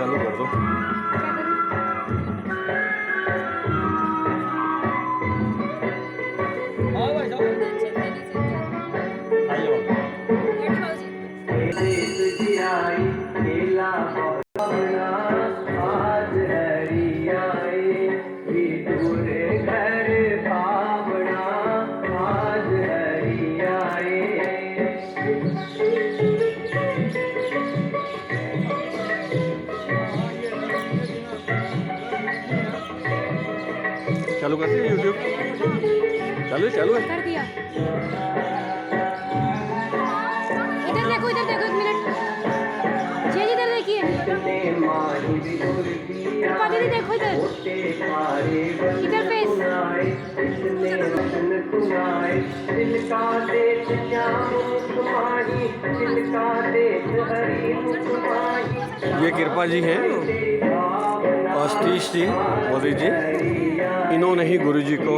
चालू कर दो। चालू करते हैं यूट्यूब। चालू है कर दिया। इधर देखो एक मिनट। जी इधर देखिए। दीदी देखो इधर फेस। ये कृपा जी हैं और सतीश जी मोदी जी, इन्होंने ही गुरु जी को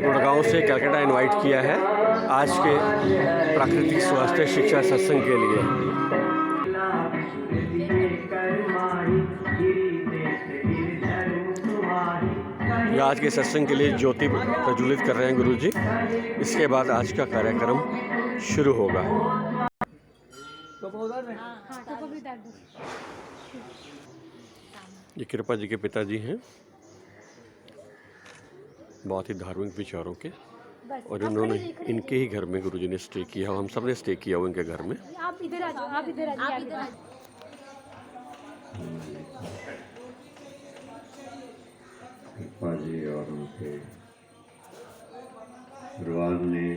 गुड़गांव से कलकत्ता इनवाइट किया है आज के प्राकृतिक स्वास्थ्य शिक्षा सत्संग के लिए। ये आज के सत्संग के लिए ज्योति प्रज्वलित कर रहे हैं गुरु जी। इसके बाद आज का कार्यक्रम शुरू होगा। ये कृपा जी के पिताजी हैं, बहुत ही धार्मिक विचारों के, और इन्होंने इनके ही घर में गुरुजी ने स्टे किया। हम सब ने स्टे किया हुआ इनके घर में। आप इधर आ जाओ, आप इधर आ जाओ। कृपा जी और उनके परिवार ने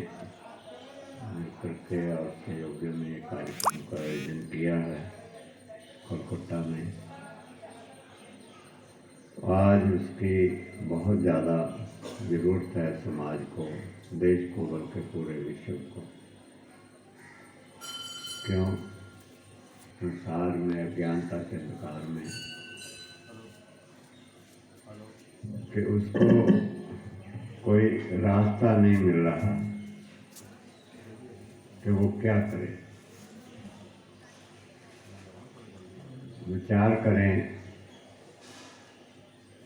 मिलकर के और सहयोग में कार्यक्रम का आयोजन किया है कोलकाता में। आज उसकी बहुत ज़्यादा ज़रूरत है समाज को, देश को, बल्कि पूरे विश्व को। क्यों? संसार में अज्ञानता के अंधकार में कि उसको कोई रास्ता नहीं मिल रहा कि वो क्या करे। विचार करें,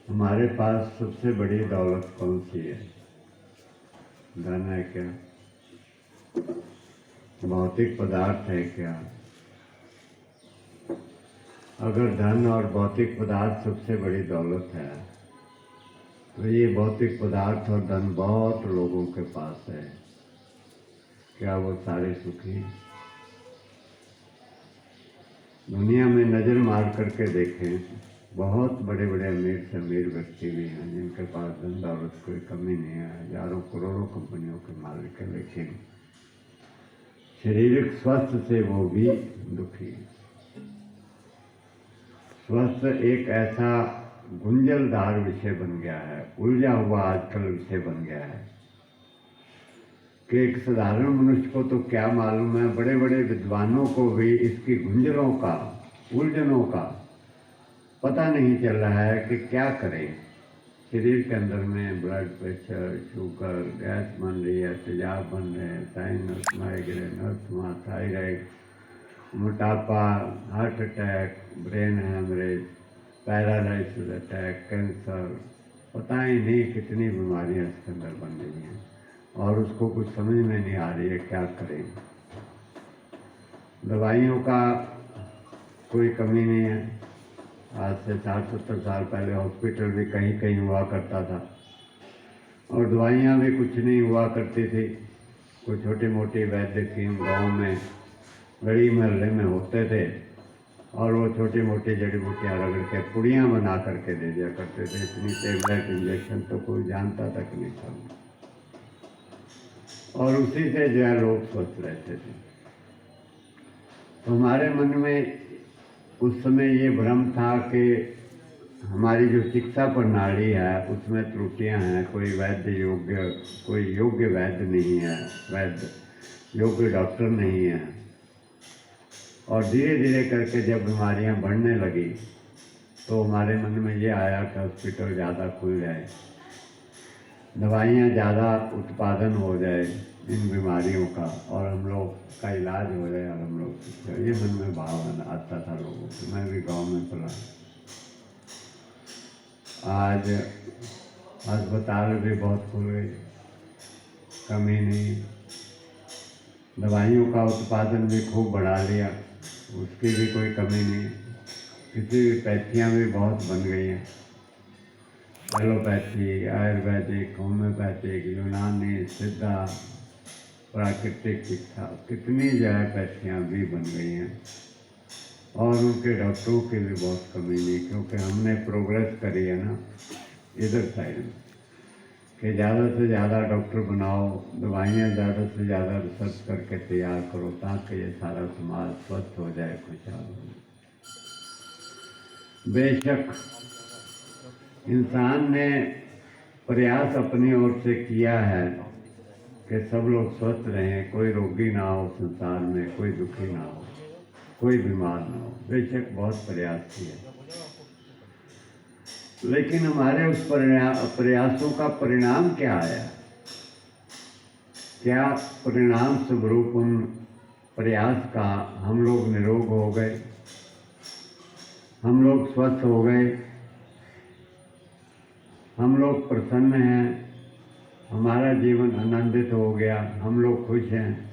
हमारे पास सबसे बड़ी दौलत कौन सी है? धन है क्या? भौतिक पदार्थ है क्या? अगर धन और भौतिक पदार्थ सबसे बड़ी दौलत है तो ये भौतिक पदार्थ और धन बहुत लोगों के पास है, क्या वो सारे सुखी? दुनिया में नज़र मार करके देखें, बहुत बड़े बड़े अमीर से अमीर व्यक्ति भी हैं जिनके पास धन दौलत कोई कमी नहीं है, हजारों करोड़ों कंपनियों के मालिक है, लेकिन शारीरिक स्वास्थ्य से वो भी दुखी है। स्वास्थ्य एक ऐसा गुंजलदार विषय बन गया है, उलझा हुआ आजकल विषय बन गया है कि एक साधारण मनुष्य को तो क्या मालूम है, बड़े बड़े विद्वानों को भी इसकी गुंजलों का, उलझनों का पता नहीं चल रहा है कि क्या करें। शरीर के अंदर में ब्लड प्रेशर, शुगर, गैस बन रही है, तेजाब बन रहे हैं, साइनस, माइग्रेन, अस्थमा, थायराइड, मोटापा, heart attack, brain haemorrhage, paralysis attack, cancer, पता ही नहीं कितनी बीमारियां इसके अंदर बन रही हैं और उसको कुछ समझ में नहीं आ रही है क्या करें। दवाइयों का कोई कमी नहीं है। आज से 60-70 साल पहले हॉस्पिटल भी कहीं कहीं हुआ करता था और दवाइयाँ भी कुछ नहीं हुआ करती थी। कोई छोटी मोटी वैद्य टीम गाँव में गली मोहल्ले में होते थे और वो छोटी मोटी जड़ी बूटियाँ रगड़ के पुड़ियाँ बना करके दे दिया करते थे। इतनी टेबलेट इंजेक्शन तो कोई जानता तक नहीं था, और उसी से जो है लोग स्वस्थ रहते थे। तो हमारे मन में उस समय ये भ्रम था कि हमारी जो शिक्षा प्रणाली है उसमें त्रुटियां हैं, कोई योग्य वैद्य नहीं है, वैद्य योग्य डॉक्टर नहीं है। और धीरे धीरे करके जब बीमारियां बढ़ने लगी तो हमारे मन में ये आया कि हॉस्पिटल ज़्यादा खुल जाए, दवाइयाँ ज़्यादा उत्पादन हो जाए इन बीमारियों का, और हम लोग का इलाज हो जाए, और हम लोग, ये मन में भाव आता था लोगों को। मैं भी गांव में पढ़ा, आज अस्पताल भी बहुत खुल गए, कमी नहीं, दवाइयों का उत्पादन भी खूब बढ़ा लिया, उसकी भी कोई कमी नहीं। किसी भी पैथियाँ भी बहुत बन गई हैं, एलोपैथी, आयुर्वेदिक, होम्योपैथिक, यूनानी, सिद्धा, प्राकृतिक चिकित्सा, कितनी जो है पैथियाँ भी बन गई हैं। और उनके डॉक्टरों की भी बहुत कमी नहीं, क्योंकि हमने प्रोग्रेस करी है ना इधर साइड में कि ज़्यादा से ज़्यादा डॉक्टर बनाओ, दवाइयाँ ज़्यादा से ज़्यादा रिसर्च करके तैयार करो, ताकि ये सारा समाज स्वस्थ हो जाए, खुशहाल हो जाए। बेशक इंसान ने प्रयास अपनी ओर से किया है कि सब लोग स्वस्थ रहें, कोई रोगी ना हो संसार में, कोई दुखी ना हो, कोई बीमार ना हो। बेशक बहुत प्रयास किए, लेकिन हमारे उस प्रयासों का परिणाम क्या आया? क्या परिणाम स्वरूप उन प्रयास का हम लोग निरोग हो गए, हम लोग स्वस्थ हो गए, हम लोग प्रसन्न हैं, हमारा जीवन आनंदित हो गया, हम लोग खुश हैं,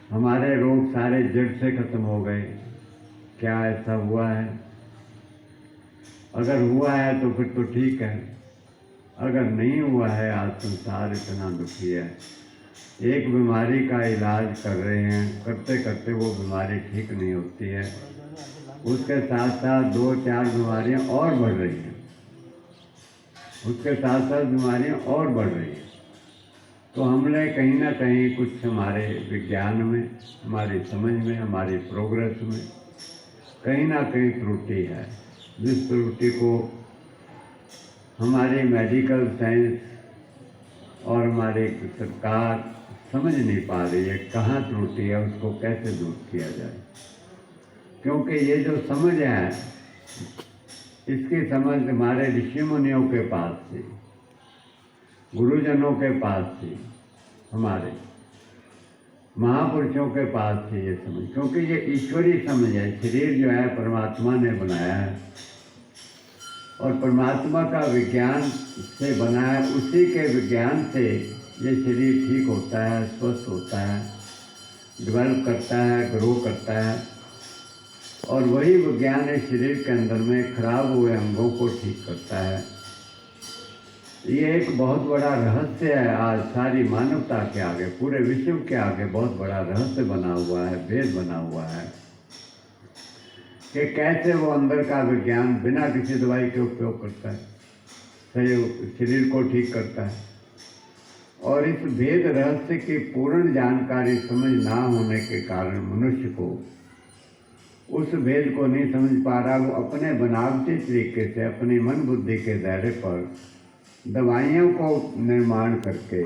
हमारे रोग सारे जड़ से खत्म हो गए? क्या ऐसा हुआ है? अगर हुआ है तो फिर तो ठीक है, अगर नहीं हुआ है, आज संसार इतना दुखी है, एक बीमारी का इलाज कर रहे हैं, करते करते वो बीमारी ठीक नहीं होती है, उसके साथ साथ 2-4 बीमारियां और बढ़ रही हैं, उसके साथ साथ बीमारियां और बढ़ रही हैं। तो हमने कहीं ना कहीं कुछ हमारे विज्ञान में, हमारी समझ में, हमारी प्रोग्रेस में कहीं ना कहीं त्रुटि है, जिस त्रुटि को हमारी मेडिकल साइंस और हमारी सरकार समझ नहीं पा रही है। कहाँ त्रुटि है, उसको कैसे दूर किया जाए, क्योंकि ये जो समझ है, इसकी समझ हमारे ऋषि मुनियों के पास थी, गुरुजनों के पास थी, हमारे महापुरुषों के पास थी ये समझ, क्योंकि ये ईश्वरीय समझ है। शरीर जो है परमात्मा ने बनाया है, और परमात्मा का विज्ञान से बना है, उसी के विज्ञान से ये शरीर ठीक होता है, स्वस्थ होता है, डेवलप करता है, ग्रो करता है, और वही विज्ञान इस शरीर के अंदर में खराब हुए अंगों को ठीक करता है। ये एक बहुत बड़ा रहस्य है, आज सारी मानवता के आगे, पूरे विश्व के आगे बहुत बड़ा रहस्य बना हुआ है, भेद बना हुआ है कि कैसे वो अंदर का विज्ञान बिना किसी दवाई के उपयोग करता है, सही शरीर को ठीक करता है। और इस भेद रहस्य की पूर्ण जानकारी समझ ना होने के कारण मनुष्य को उस भेद को नहीं समझ पा रहा। वो अपने बनावटी तरीके से, अपनी मन बुद्धि के दायरे पर दवाइयों को निर्माण करके,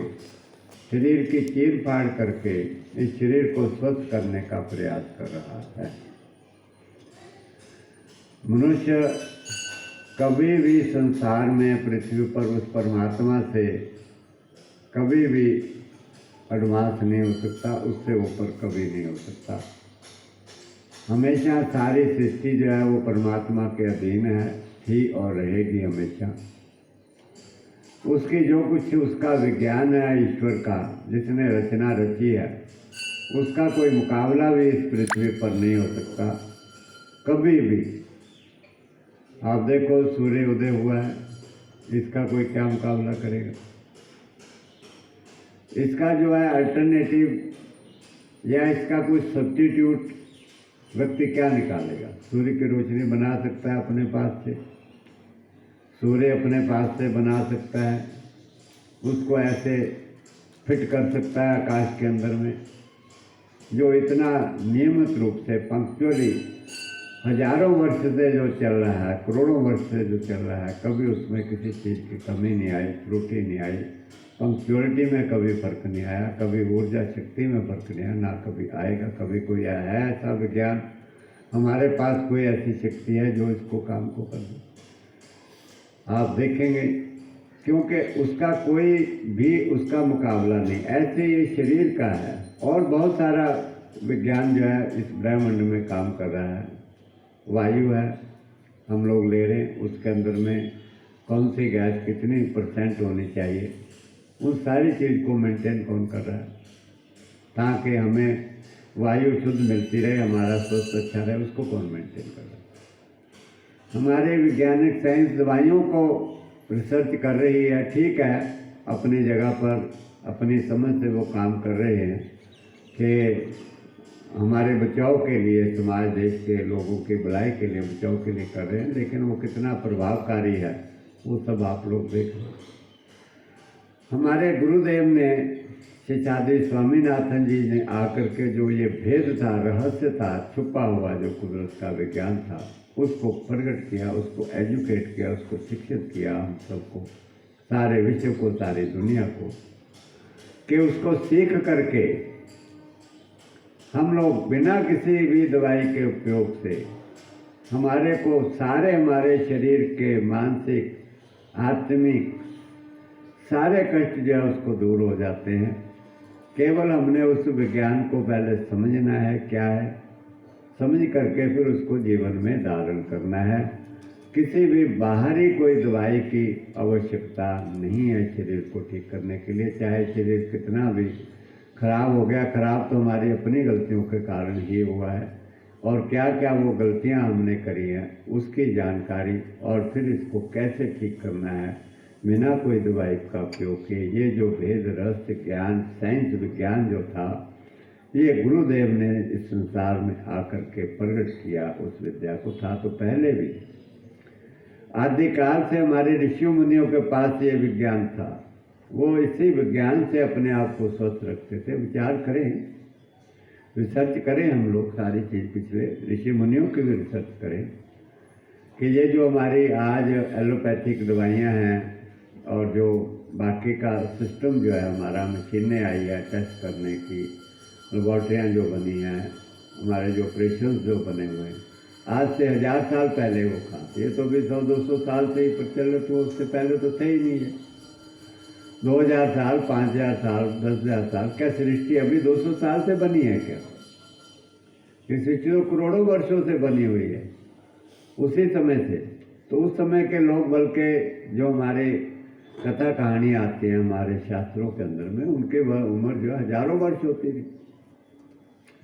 शरीर की चीर फाड़ करके इस शरीर को स्वस्थ करने का प्रयास कर रहा है। मनुष्य कभी भी संसार में, पृथ्वी पर उस परमात्मा से कभी भी एडवांस नहीं हो सकता, उससे ऊपर कभी नहीं हो सकता। हमेशा सारी सृष्टि जो है वो परमात्मा के अधीन है, थी और रहेगी हमेशा। उसकी जो कुछ उसका विज्ञान है, ईश्वर का जिसने रचना रची है, उसका कोई मुकाबला भी इस पृथ्वी पर नहीं हो सकता कभी भी। आप देखो सूर्य उदय हुआ है, इसका कोई क्या मुकाबला करेगा? इसका जो है अल्टरनेटिव या इसका कोई सब्स्टिट्यूट व्यक्ति क्या निकालेगा? सूर्य की रोशनी बना सकता है अपने पास से, सूर्य अपने पास से बना सकता है, उसको ऐसे फिट कर सकता है आकाश के अंदर में, जो इतना नियमित रूप से पंक्चुअली हजारों वर्ष से जो चल रहा है, करोड़ों वर्ष से जो चल रहा है, कभी उसमें किसी चीज़ की कमी नहीं आई, त्रुटि नहीं आई, पंक्चुअलिटी में कभी फर्क नहीं आया, कभी ऊर्जा शक्ति में फर्क नहीं आया, ना कभी आएगा। कभी कोई है ऐसा विज्ञान, हमारे पास कोई ऐसी शक्ति है जो इसको काम को कर दे? आप देखेंगे, क्योंकि उसका कोई भी उसका मुकाबला नहीं। ऐसे ये शरीर का है और बहुत सारा विज्ञान जो है इस ब्रह्मांड में काम कर रहा है। वायु है, हम लोग ले रहे हैं, उसके अंदर में कौन सी गैस कितनी % होनी चाहिए, उस सारी चीज़ को मेंटेन कौन कर रहा है, ताकि हमें वायु शुद्ध मिलती रहे, हमारा स्वास्थ्य अच्छा रहे, उसको कौन मेंटेन कर रहा है? हमारे वैज्ञानिक साइंस दवाइयों को रिसर्च कर रही है, ठीक है, अपनी जगह पर अपनी समझ से वो काम कर रहे हैं कि हमारे बचाव के लिए, समाज देश के लोगों की भलाई के लिए, बचाव के लिए कर रहे हैं, लेकिन वो कितना प्रभावकारी है वो सब आप लोग देख लो। हमारे गुरुदेव ने, शेषाद्रि स्वामीनाथन जी ने आकर के जो ये भेद था, रहस्य था, छुपा हुआ जो कुदरत का विज्ञान था, उसको प्रकट किया, उसको एजुकेट किया, उसको शिक्षित किया हम सबको, सारे विश्व को, सारी दुनिया को, कि उसको सीख करके हम लोग बिना किसी भी दवाई के उपयोग से हमारे को सारे हमारे शरीर के मानसिक, आत्मिक सारे कष्ट जो है उसको दूर हो जाते हैं। केवल हमने उस विज्ञान को पहले समझना है क्या है, समझ करके फिर उसको जीवन में धारण करना है। किसी भी बाहरी कोई दवाई की आवश्यकता नहीं है शरीर को ठीक करने के लिए। चाहे शरीर कितना भी खराब हो गया, खराब तो हमारी अपनी गलतियों के कारण ही हुआ है, और क्या क्या वो गलतियां हमने करी हैं उसकी जानकारी, और फिर इसको कैसे ठीक करना है बिना कोई दवाई का उपयोग किए। ये जो भेद, रहस्य, ज्ञान, साइंस विज्ञान जो था, ये गुरुदेव ने इस संसार में आकर के प्रकट किया। उस विद्या को था तो पहले भी आदिकाल से हमारे ऋषियों मुनियों के पास ये विज्ञान था। वो इसी विज्ञान से अपने आप को स्वस्थ रखते थे। विचार करें, रिसर्च करें, हम लोग सारी चीज़ पिछले ऋषि मुनियों की भी रिसर्च करें कि ये जो हमारी आज एलोपैथिक दवाइयाँ हैं और जो बाकी का सिस्टम जो है हमारा, मशीनें आई है टेस्ट करने की, लेबॉर्ट्रियाँ जो बनी हैं, हमारे जो ऑपरेशन जो बने हुए हैं, आज से 1000 साल पहले वो खाते, ये तो भी 100-200 साल से ही प्रचलित हुआ, उससे पहले तो थे ही नहीं है। 2000 साल, 5000 साल, 10,000 साल, क्या सृष्टि अभी 200 साल से बनी है क्या? ये सृष्टि तो करोड़ों वर्षों से बनी हुई है, उसी समय से। तो उस समय के लोग, बल्कि जो हमारे कथा कहानी आती है हमारे शास्त्रों के अंदर में, उनके उम्र जो हजारों वर्ष होती थी,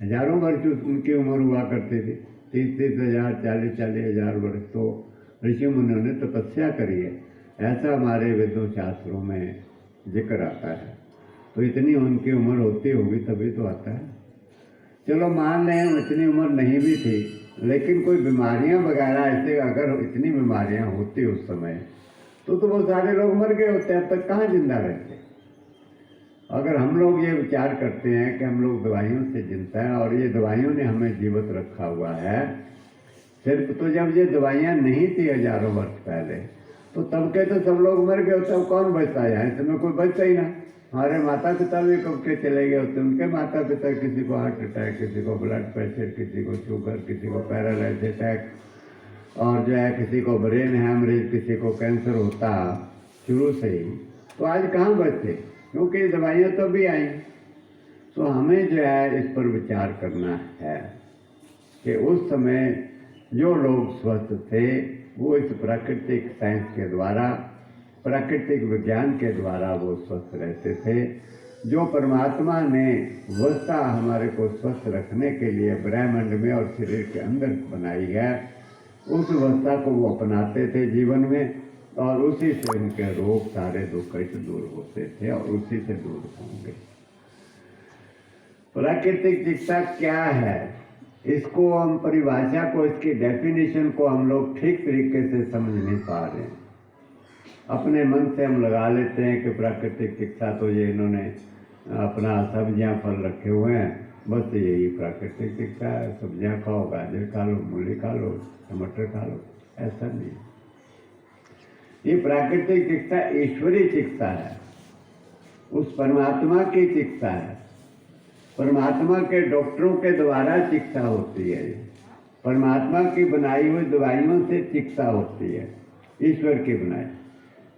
हजारों वर्ष उनकी उम्र हुआ करती थी, 30-30 हजार, 40-40 हजार वर्ष तो ऋषि मुनियों ने तपस्या करी है, ऐसा हमारे वेदों शास्त्रों में जिक्र आता है। तो इतनी उनकी उम्र होती होगी तभी तो आता है। चलो मान लें इतनी उम्र नहीं भी थी, लेकिन कोई बीमारियां वगैरह ऐसे अगर इतनी बीमारियां होती उस समय, तो वो सारे लोग मर गए होते हैं, अब तक कहाँ जिंदा रहते। अगर हम लोग ये विचार करते हैं कि हम लोग दवाइयों से जिंदा हैं और ये दवाइयों ने हमें जीवित रखा हुआ है, सिर्फ तो जब ये दवाइयाँ नहीं थी हजारों वर्ष पहले, तो तब के तो सब लोग मर गए होते, अब कौन बचता है? इसमें कोई बचता ही ना। हमारे माता पिता भी कब के चले गए होते, उनके माता पिता, किसी को हार्ट अटैक, किसी को ब्लड प्रेशर, किसी को शुगर, किसी को पैरालाइज अटैक, और जो है किसी को ब्रेन हैमरेज, किसी को कैंसर होता शुरू से ही। तो आज कहाँ बचते, क्योंकि दवाइयाँ तो भी आई। तो हमें जो है इस पर विचार करना है कि उस समय जो लोग स्वस्थ थे वो इस प्राकृतिक साइंस के द्वारा, प्राकृतिक विज्ञान के द्वारा वो स्वस्थ रहते थे। जो परमात्मा ने व्यवस्था हमारे को स्वस्थ रखने के लिए ब्रह्मांड में और शरीर के अंदर बनाई है, उस व्यवस्था को वो अपनाते थे जीवन में, और उसी से उनके रोग सारे दुख से दूर होते थे और उसी से दूर होंगे। प्राकृतिक चिकित्सा क्या है, इसको हम परिभाषा को, इसकी डेफिनेशन को हम लोग ठीक तरीके से समझ नहीं पा रहे हैं। अपने मन से हम लगा लेते हैं कि प्राकृतिक चिकित्सा तो ये इन्होंने अपना सब्जियां फल रखे हुए हैं, बस यही प्राकृतिक चिकित्सा है, सब्जियां खाओ, गाजर खा लो, मूली खा लो, टमाटर खा लो। ऐसा नहीं, ये प्राकृतिक चिकित्सा ईश्वरीय चिकित्सा है, उस परमात्मा की चिकित्सा है। परमात्मा के डॉक्टरों के द्वारा चिकित्सा होती है। परमात्मा की बनाई हुई दवाइयों से चिकित्सा होती है, ईश्वर की बनाई।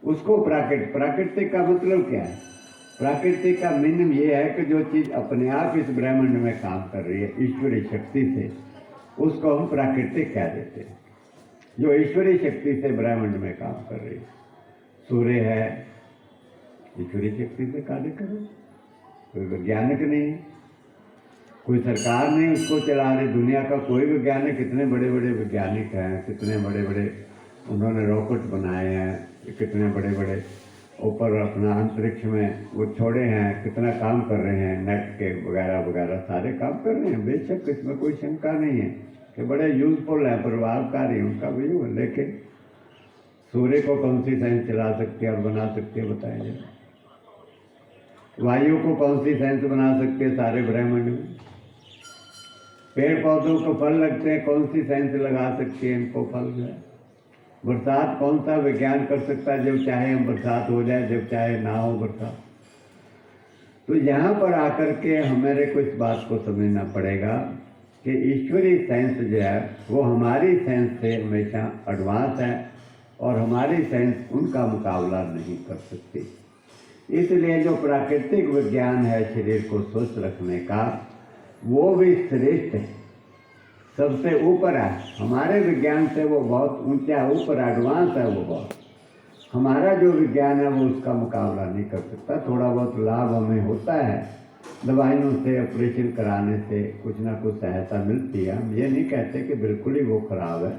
उसको प्राकृतिक का मतलब क्या है? प्राकृतिक का मीनिंग ये है कि जो चीज़ अपने आप इस ब्रह्मांड में काम कर रही है ईश्वरीय शक्ति से, उसको हम प्राकृतिक कह देते हैं। जो ईश्वरीय शक्ति से ब्रह्मांड में काम कर रही है, सूर्य है, ईश्वरीय शक्ति से कार्य कर रहे, कोई वैज्ञानिक नहीं, कोई सरकार नहीं उसको चला रही। दुनिया का कोई वैज्ञानिक, कितने बड़े बड़े वैज्ञानिक हैं, कितने बड़े बड़े उन्होंने रॉकेट बनाए हैं, कितने बड़े बड़े ऊपर अपना अंतरिक्ष में वो छोड़े हैं, कितना काम कर रहे हैं, नेट के वगैरह वगैरह सारे काम कर रहे हैं। बेशक इसमें कोई शंका नहीं है कि बड़े यूजफुल है, प्रभावकारी उनका व्यू है। लेकिन सूर्य को कौन सी साइंस चला सकती है और बना सकती है, बताइए? वायु को कौन सी साइंस बना सकती है सारे ब्रह्मांड में? पेड़ पौधों को फल लगते हैं, कौन सी साइंस लगा सकती है इनको फल जो है? बरसात कौन सा विज्ञान कर सकता है? जब चाहे हम बरसात हो जाए, जब चाहे ना हो बरसात। तो यहाँ पर आकर के हमारे को इस बात को समझना पड़ेगा कि ईश्वरीय साइंस जो है वो हमारी साइंस से हमेशा एडवांस है और हमारी साइंस उनका मुकाबला नहीं कर सकती। इसलिए जो प्राकृतिक विज्ञान है शरीर को स्वस्थ रखने का, वो भी श्रेष्ठ है, सबसे ऊपर है। हमारे विज्ञान से वो बहुत ऊंचा ऊपर एडवांस है वो बहुत। हमारा जो विज्ञान है वो उसका मुकाबला नहीं कर सकता। थोड़ा बहुत लाभ हमें होता है, दवाइयों से, ऑपरेशन कराने से कुछ ना कुछ सहायता मिलती है। हम ये नहीं कहते कि बिल्कुल ही वो खराब है,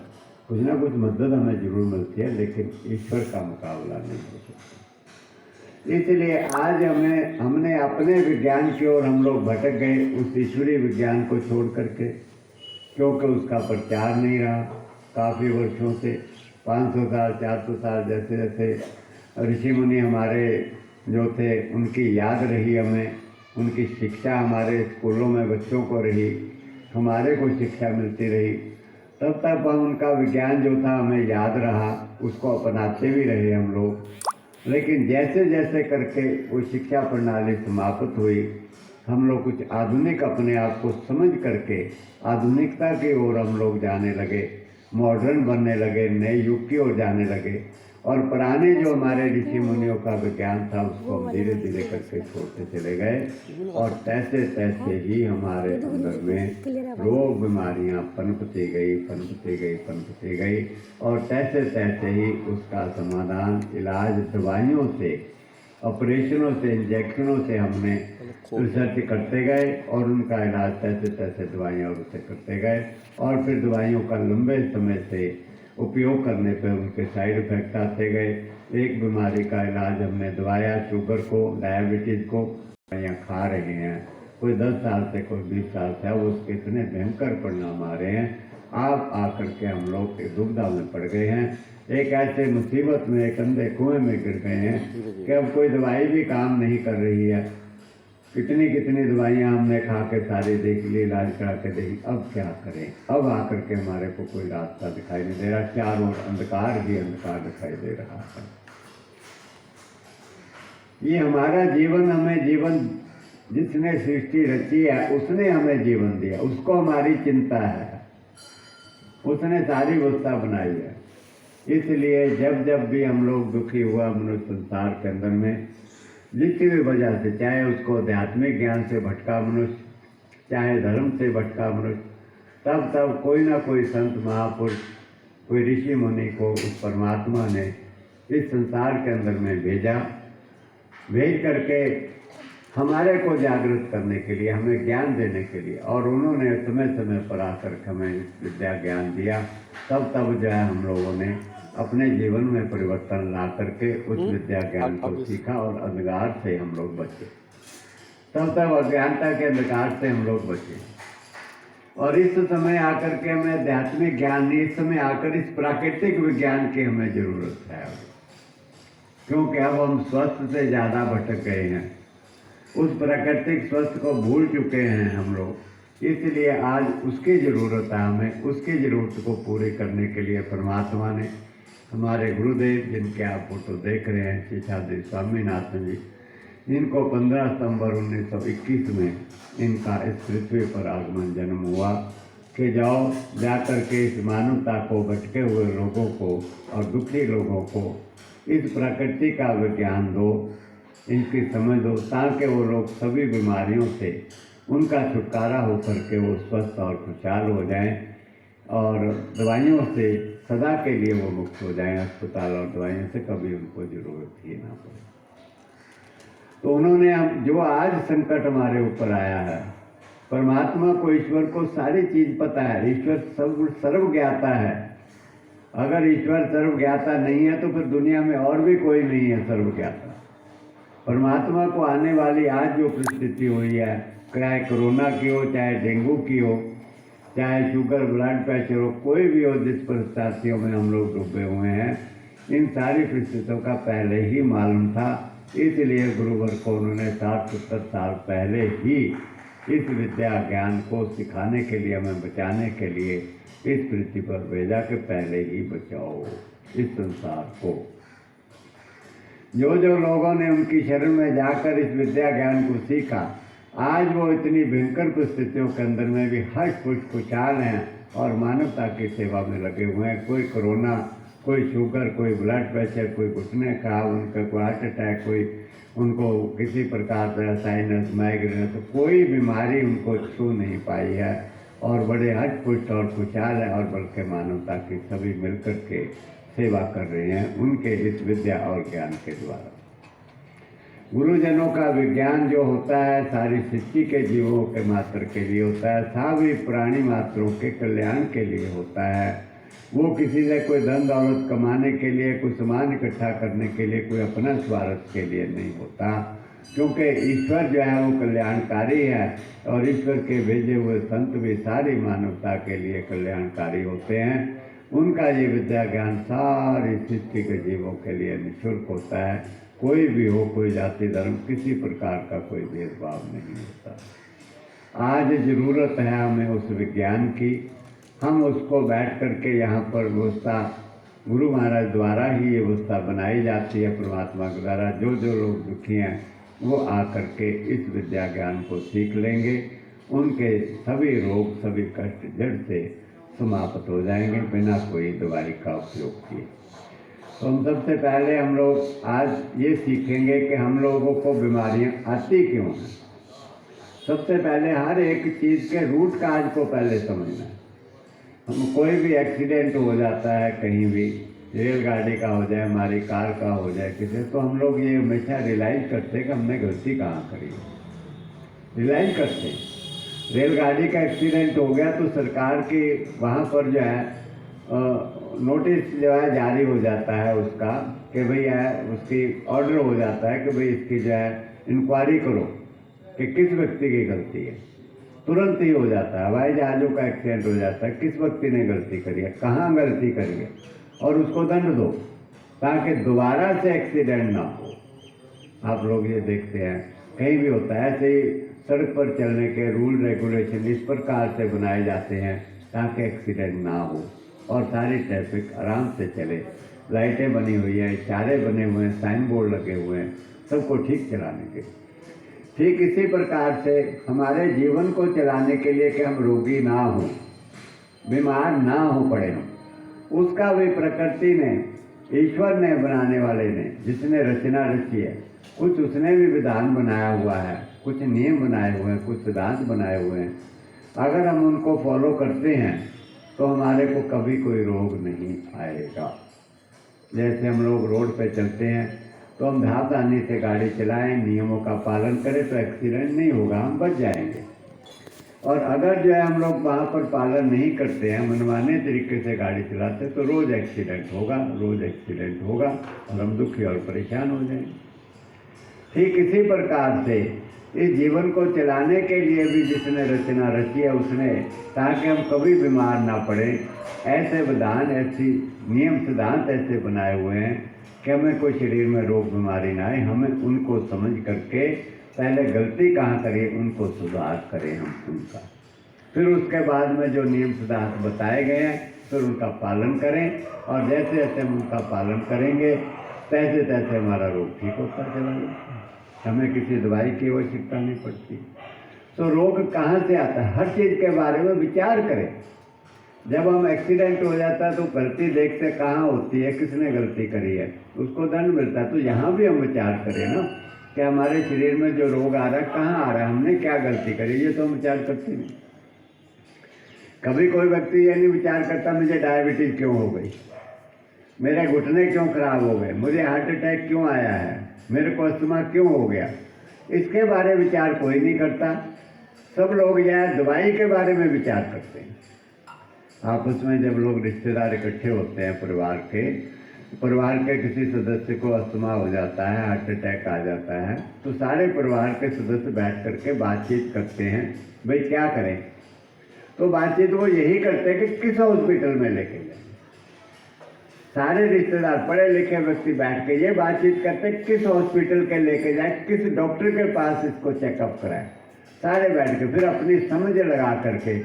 कुछ ना कुछ मदद हमें जरूर मिलती है, लेकिन ईश्वर का मुकाबला नहीं हो सकता। इसलिए आज हमने अपने विज्ञान की ओर हम लोग भटक गए, उस ईश्वरीय विज्ञान को छोड़ करके, क्योंकि उसका प्रचार नहीं रहा काफ़ी वर्षों से। 500 साल 400 साल जैसे जैसे ऋषि मुनि हमारे जो थे उनकी याद रही हमें, उनकी शिक्षा हमारे स्कूलों में बच्चों को रही, हमारे को शिक्षा मिलती रही, तब तक उनका विज्ञान जो था हमें याद रहा, उसको अपनाते भी रहे हम लोग। लेकिन जैसे जैसे करके वो शिक्षा प्रणाली समाप्त हुई, हम लोग कुछ आधुनिक अपने आप को समझ करके आधुनिकता की ओर हम लोग जाने लगे, मॉडर्न बनने लगे, नए युग की ओर जाने लगे। और पुराने जो हमारे ऋषि मुनियों का विज्ञान था उसको हम धीरे धीरे करके छोड़ते चले गए और तैसे तैसे ही हमारे अंदर में रोग बीमारियां पनपती गई और तैसे तैसे ही उसका समाधान इलाज दवाइयों से, ऑपरेशनों से, इंजेक्शनों से हमने रिसर्च करते गए और उनका इलाज तैसे तैसे दवाइयाँ और उससे करते गए। और फिर दवाइयों का लंबे समय से उपयोग करने पर उनके साइड इफेक्ट आते गए। एक बीमारी का इलाज हमने दवाया, शुगर को, डायबिटीज़ को दवाइयाँ खा रहे हैं, कोई 10 साल से, कोई 20 साल से, अब उसके इतने भयंकर परिणाम आ रहे हैं। आप आकर के हम लोग दुविधा में पड़ गए हैं, एक ऐसे मुसीबत में, एक अंधे कुएं में गिर गए हैं कि अब कोई दवाई भी काम नहीं कर रही है। कितनी कितनी दवाइयाँ हमने खा के सारी देख ली, इलाज करा के देखी, अब क्या करें? अब आकर के हमारे को कोई रास्ता दिखाई नहीं दे रहा, चारों ओर अंधकार ही अंधकार दिखाई दे रहा है। ये हमारा जीवन, हमें जीवन जिसने सृष्टि रची है उसने हमें जीवन दिया, उसको हमारी चिंता है, उसने सारी व्यवस्था बनाई है। इसलिए जब जब भी हम लोग दुखी हुआ मनुष्य संसार के अंदर में, जिसकी भी वजह से, चाहे उसको आध्यात्मिक ज्ञान से भटका मनुष्य, चाहे धर्म से भटका मनुष्य, तब तब कोई ना कोई संत महापुरुष, कोई ऋषि मुनि को उस परमात्मा ने इस संसार के अंदर में भेज करके हमारे को जागृत करने के लिए, हमें ज्ञान देने के लिए। और उन्होंने समय समय पर आकर हमें विद्या ज्ञान दिया। तब जो है हम लोगों ने अपने जीवन में परिवर्तन ला करके उस विद्या ज्ञान को सीखा और अंधकार से हम लोग बचे। तब तक अज्ञानता के अंधकार से हम लोग बचे और इस समय आकर के हमें आध्यात्मिक ज्ञान नहीं, इस समय आकर इस प्राकृतिक विज्ञान की हमें जरूरत है, क्योंकि अब हम स्वस्थ से ज़्यादा भटक गए हैं, उस प्राकृतिक स्वस्थ को भूल चुके हैं हम लोग। इसलिए आज उसकी ज़रूरत है हमें। उसकी ज़रूरत को पूरी करने के लिए परमात्मा ने हमारे गुरुदेव, जिनके आप फोटो देख रहे हैं, शेषाद्रि स्वामीनाथन जी, जिनको 15 सितंबर 1921 में इनका इस पृथ्वी पर आगमन जन्म हुआ कि जाओ जाकर के इस मानवता को, भटके हुए लोगों को और दुखी लोगों को इस प्रकृति का विज्ञान दो, इनकी समझ दो, ताकि वो लोग सभी बीमारियों से उनका छुटकारा हो करके वो स्वस्थ और खुशहाल हो जाएं और दवाइयों से सदा के लिए वो मुक्त हो जाएं। अस्पताल और दवाइयों से कभी उनको ज़रूरत ही ना पड़े। तो उन्होंने जो आज संकट हमारे ऊपर आया है, परमात्मा को, ईश्वर को सारी चीज़ पता है। ईश्वर सर्वज्ञाता है। अगर ईश्वर सर्वज्ञाता नहीं है तो फिर दुनिया में और भी कोई नहीं है सर्वज्ञाता। परमात्मा को आने वाली आज जो परिस्थिति हुई है, चाहे कोरोना की हो, चाहे डेंगू की हो, चाहे शुगर, ब्लड प्रेशर हो, कोई भी हो, जिस परिस्थितियों में हम लोग डूबे हुए हैं, इन सारी परिस्थितियों का पहले ही मालूम था। इसलिए गुरुवर को उन्होंने 60-70 साल पहले ही इस विद्या ज्ञान को सिखाने के लिए, हमें बचाने के लिए इस पृथ्वी पर भेजा कि पहले ही बचाओ इस संसार को। जो लोगों ने उनकी शरण में जाकर इस विद्या ज्ञान को सीखा, आज वो इतनी भयंकर परिस्थितियों के अंदर में भी हर्ष पुष्ट खुशहाल हैं और मानवता की सेवा में लगे हुए हैं। कोई कोरोना, कोई शुगर, कोई ब्लड प्रेशर, कोई घुटने का, उनका कोई हार्ट अटैक, कोई उनको किसी प्रकार का साइनस, माइग्रेन, तो कोई बीमारी उनको छू नहीं पाई है और बड़े हट पुष्ट और खुशहाल है और बल्कि मानवता की सभी मिलकर के सेवा कर रहे हैं उनके इस विद्या और ज्ञान के द्वारा। गुरुजनों का विज्ञान जो होता है सारी सृष्टि के जीवों के मात्र के लिए होता है, सभी प्राणी मात्रों के कल्याण के लिए होता है। वो किसी से कोई धन दौलत कमाने के लिए, कोई सामान इकट्ठा करने के लिए, कोई अपना स्वार्थ के लिए नहीं होता, क्योंकि ईश्वर जो है वो कल्याणकारी है और ईश्वर के भेजे हुए संत भी सारी मानवता के लिए कल्याणकारी होते हैं। उनका ये विद्या ज्ञान सारी सृष्टि के जीवों के लिए निःशुल्क होता है। कोई भी हो, कोई जाति धर्म, किसी प्रकार का कोई भेदभाव नहीं होता। आज ज़रूरत है हमें उस विज्ञान की। हम उसको बैठ करके यहाँ पर व्यवस्था गुरु महाराज द्वारा ही ये व्यवस्था बनाई जाती है, परमात्मा के द्वारा। जो लोग दुखी हैं वो आकर के इस विद्या ज्ञान को सीख लेंगे, उनके सभी रोग, सभी कष्ट जड़ से समाप्त हो जाएंगे बिना कोई दवाई का उपयोग किए। तो हम सबसे पहले हम लोग आज ये सीखेंगे कि हम लोगों को बीमारियां आती क्यों हैं। सबसे पहले हर एक चीज़ के रूट काज को पहले समझना है। हम कोई भी एक्सीडेंट हो जाता है कहीं भी, रेलगाड़ी का हो जाए, हमारी कार का हो जाए किसी, तो हम लोग ये हमेशा रियलाइज करते कि हमने गलती कहाँ करी, रियलाइज करते। रेलगाड़ी का एक्सीडेंट हो गया तो सरकार की वहाँ पर जो है नोटिस जो है जारी हो जाता है उसका कि भैया उसकी ऑर्डर हो जाता है कि भाई इसकी जो है इंक्वायरी करो कि किस व्यक्ति की गलती है। तुरंत ही हो जाता है। हवाई जहाज़ों का एक्सीडेंट हो जाता है, किस व्यक्ति ने गलती करी है, कहाँ गलती करी है, और उसको दंड दो ताकि दोबारा से एक्सीडेंट ना हो। आप लोग ये देखते हैं कहीं भी होता है, ऐसे ही सड़क पर चलने के रूल रेगुलेशन इस प्रकार से बनाए जाते हैं ताकि एक्सीडेंट ना हो और सारी ट्रैफिक आराम से चले। लाइटें बनी हुई हैं, इशारे बने हुए हैं, साइन बोर्ड लगे हुए हैं सबको ठीक चलाने के। ठीक इसी प्रकार से हमारे जीवन को चलाने के लिए कि हम रोगी ना हो, बीमार ना हो पड़े हों, उसका भी प्रकृति ने, ईश्वर ने, बनाने वाले ने, जिसने रचना रची है, कुछ उसने भी विधान बनाया हुआ है, कुछ नियम बनाए हुए हैं, कुछ सिद्धांत बनाए हुए हैं। अगर हम उनको फॉलो करते हैं तो हमारे को कभी कोई रोग नहीं आएगा। जैसे हम लोग रोड पे चलते हैं तो हम सावधानी से गाड़ी चलाएं, नियमों का पालन करें तो एक्सीडेंट नहीं होगा, हम बच जाएंगे। और अगर जो है हम लोग वहाँ पर पालन नहीं करते हैं, मनमाने तरीके से गाड़ी चलाते हैं, तो रोज़ एक्सीडेंट होगा और हम दुखी और परेशान हो जाएंगे। ठीक इसी प्रकार से इस जीवन को चलाने के लिए भी जिसने रचना रची है उसने, ताकि हम कभी बीमार ना पड़े, ऐसे विधान, ऐसी नियम सिद्धांत ऐसे बनाए हुए हैं कि हमें कोई शरीर में रोग बीमारी ना आए। हमें उनको समझ करके पहले गलती कहाँ करें उनको सुधार करें हम उनका, फिर उसके बाद में जो नियम सिद्धांत बताए गए हैं फिर उनका पालन करें, और जैसे जैसे हम उनका पालन करेंगे तैसे तैसे हमारा रोग ठीक होता चला जाता है, हमें किसी दवाई की आवश्यकता नहीं पड़ती। तो रोग कहाँ से आता है, हर चीज़ के बारे में विचार करें। जब हम एक्सीडेंट हो जाता है तो गलती देखते कहाँ होती है, किसने गलती करी है, उसको दंड मिलता है। तो यहाँ भी हम विचार करें ना कि हमारे शरीर में जो रोग आ रहा है कहाँ आ रहा है, हमने क्या गलती करी, ये तो हम विचार करते नहीं। कभी कोई व्यक्ति ये नहीं विचार करता मुझे डायबिटीज़ क्यों हो गई, मेरे घुटने क्यों खराब हो गए, मुझे हार्ट अटैक क्यों आया है, मेरे को अस्थमा क्यों हो गया, इसके बारे में विचार कोई नहीं करता। सब लोग यह दवाई के बारे में विचार करते हैं। आपस में जब लोग रिश्तेदार इकट्ठे होते हैं, परिवार के किसी सदस्य को अस्थमा हो जाता है, हार्ट अटैक आ जाता है, तो सारे परिवार के सदस्य बैठ करके बातचीत करते हैं, भाई क्या करें। तो बातचीत वो यही करते हैं कि किस हॉस्पिटल में लेके जाए। सारे रिश्तेदार पढ़े लिखे व्यक्ति बैठ के ये बातचीत करते हैं किस हॉस्पिटल के लेके जाए, किस डॉक्टर के पास इसको चेकअप कराए। सारे बैठ के फिर अपनी समझ लगा करके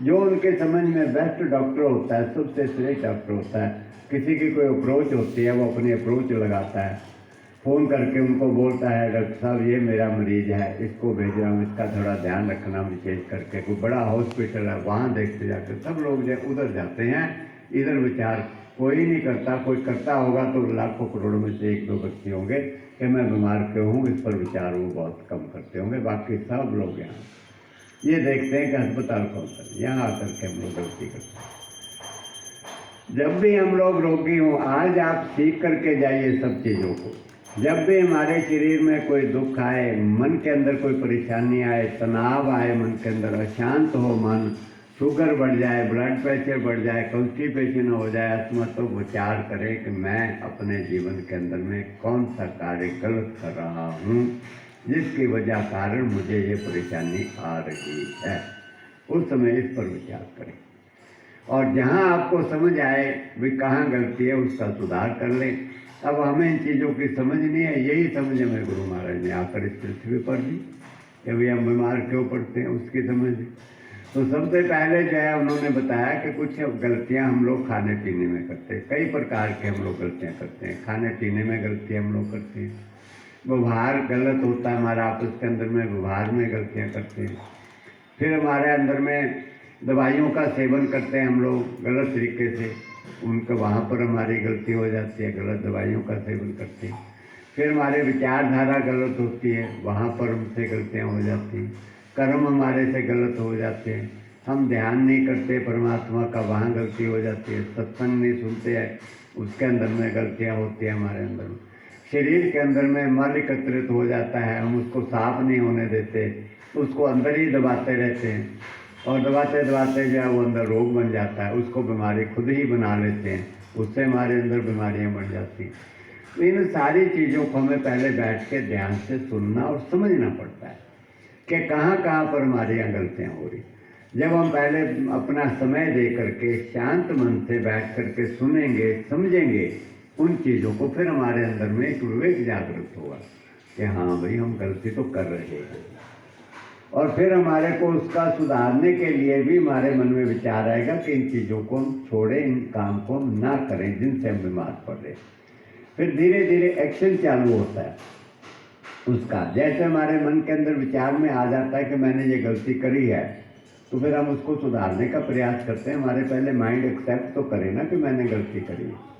जो उनके समझ में बेस्ट डॉक्टर होता है, सबसे श्रेष्ठ डॉक्टर होता है, किसी की कोई अप्रोच होती है वो अपनी अप्रोच लगाता है, फ़ोन करके उनको बोलता है डॉक्टर साहब ये मेरा मरीज़ है, इसको भेज रहा हूँ, इसका थोड़ा ध्यान रखना विशेष करके। कोई बड़ा हॉस्पिटल है वहाँ देखते जाकर सब लोग जो उधर जाते हैं, इधर विचार कोई नहीं करता। कोई करता होगा तो लाखों करोड़ों में से एक दो व्यक्ति होंगे कि मैं बीमार क्यों हूँ, इस पर विचार वो बहुत कम करते होंगे। बाकी सब लोग यहाँ ये देखते हैं कि अस्पताल कौन सा, यहाँ आकर के हम लोग गलती करते हैं। जब भी हम लोग रोगी हों, आज आप सीख करके जाइए सब चीज़ों को। जब भी हमारे शरीर में कोई दुख आए, मन के अंदर कोई परेशानी आए, तनाव आए, मन के अंदर अशांत हो मन, शुगर बढ़ जाए, ब्लड प्रेशर बढ़ जाए, कॉन्स्टिपेशन हो जाए, अस्थमा, तो विचार करें कि मैं अपने जीवन के अंदर में कौन सा कार्य गलत कर रहा हूँ जिसकी वजह कारण मुझे ये परेशानी आ रही है। उस समय इस पर विचार करें, और जहाँ आपको समझ आए भी कहाँ गलती है उसका सुधार कर लें। अब हमें इन चीज़ों की समझ नहीं है, यही समझ हमें गुरु महाराज ने आकर इस पृथ्वी पर दी कि भाई हम बीमार क्यों पड़ते हैं, उसकी समझ दी। तो सबसे पहले जो है उन्होंने बताया कि कुछ गलतियां हम लोग खाने पीने में करते हैं। कई प्रकार के हम लोग गलतियां करते हैं, खाने पीने में गलतियां हम लोग करते हैं, व्यवहार गलत होता है हमारा आपस के अंदर में, व्यवहार में गलतियां करते हैं। फिर हमारे अंदर में दवाइयों का सेवन करते हैं हम लोग गलत तरीके से, उनका वहाँ पर हमारी गलती हो जाती है, गलत दवाइयों का सेवन करते हैं। फिर हमारे विचारधारा गलत होती है, वहाँ पर हमसे गलतियाँ हो जाती हैं। कर्म हमारे से गलत हो जाते हैं, हम ध्यान नहीं करते परमात्मा का, वहाँ गलती हो जाती है। सत्संग नहीं सुनते हैं, उसके अंदर में गलतियाँ होती हैं हमारे अंदर में। शरीर के अंदर में मल एकत्रित हो जाता है, हम उसको साफ नहीं होने देते, उसको अंदर ही दबाते रहते हैं, और दबाते दबाते जो है वो अंदर रोग बन जाता है, उसको बीमारी खुद ही बना लेते हैं, उससे हमारे अंदर बीमारियाँ बढ़ जाती हैं। इन सारी चीज़ों को हमें पहले बैठ के ध्यान से सुनना और समझना पड़ता है कि कहाँ कहाँ पर हमारी यहाँ गलतियाँ हो रही। जब हम पहले अपना समय दे करके शांत मन से बैठ करके सुनेंगे, समझेंगे उन चीज़ों को, फिर हमारे अंदर में एक विवेक जागृत होगा कि हाँ भाई हम गलती तो कर रहे हैं, और फिर हमारे को उसका सुधारने के लिए भी हमारे मन में विचार आएगा कि इन चीज़ों को हम छोड़ें, इन काम को हम ना करें जिनसे हम बीमार पड़ रहे हैं। फिर धीरे धीरे एक्शन चालू होता है उसका। जैसे हमारे मन के अंदर विचार में आ जाता है कि मैंने ये गलती करी है, तो फिर हम उसको सुधारने का प्रयास करते हैं। हमारे पहले माइंड एक्सेप्ट तो करे ना कि मैंने गलती करी है।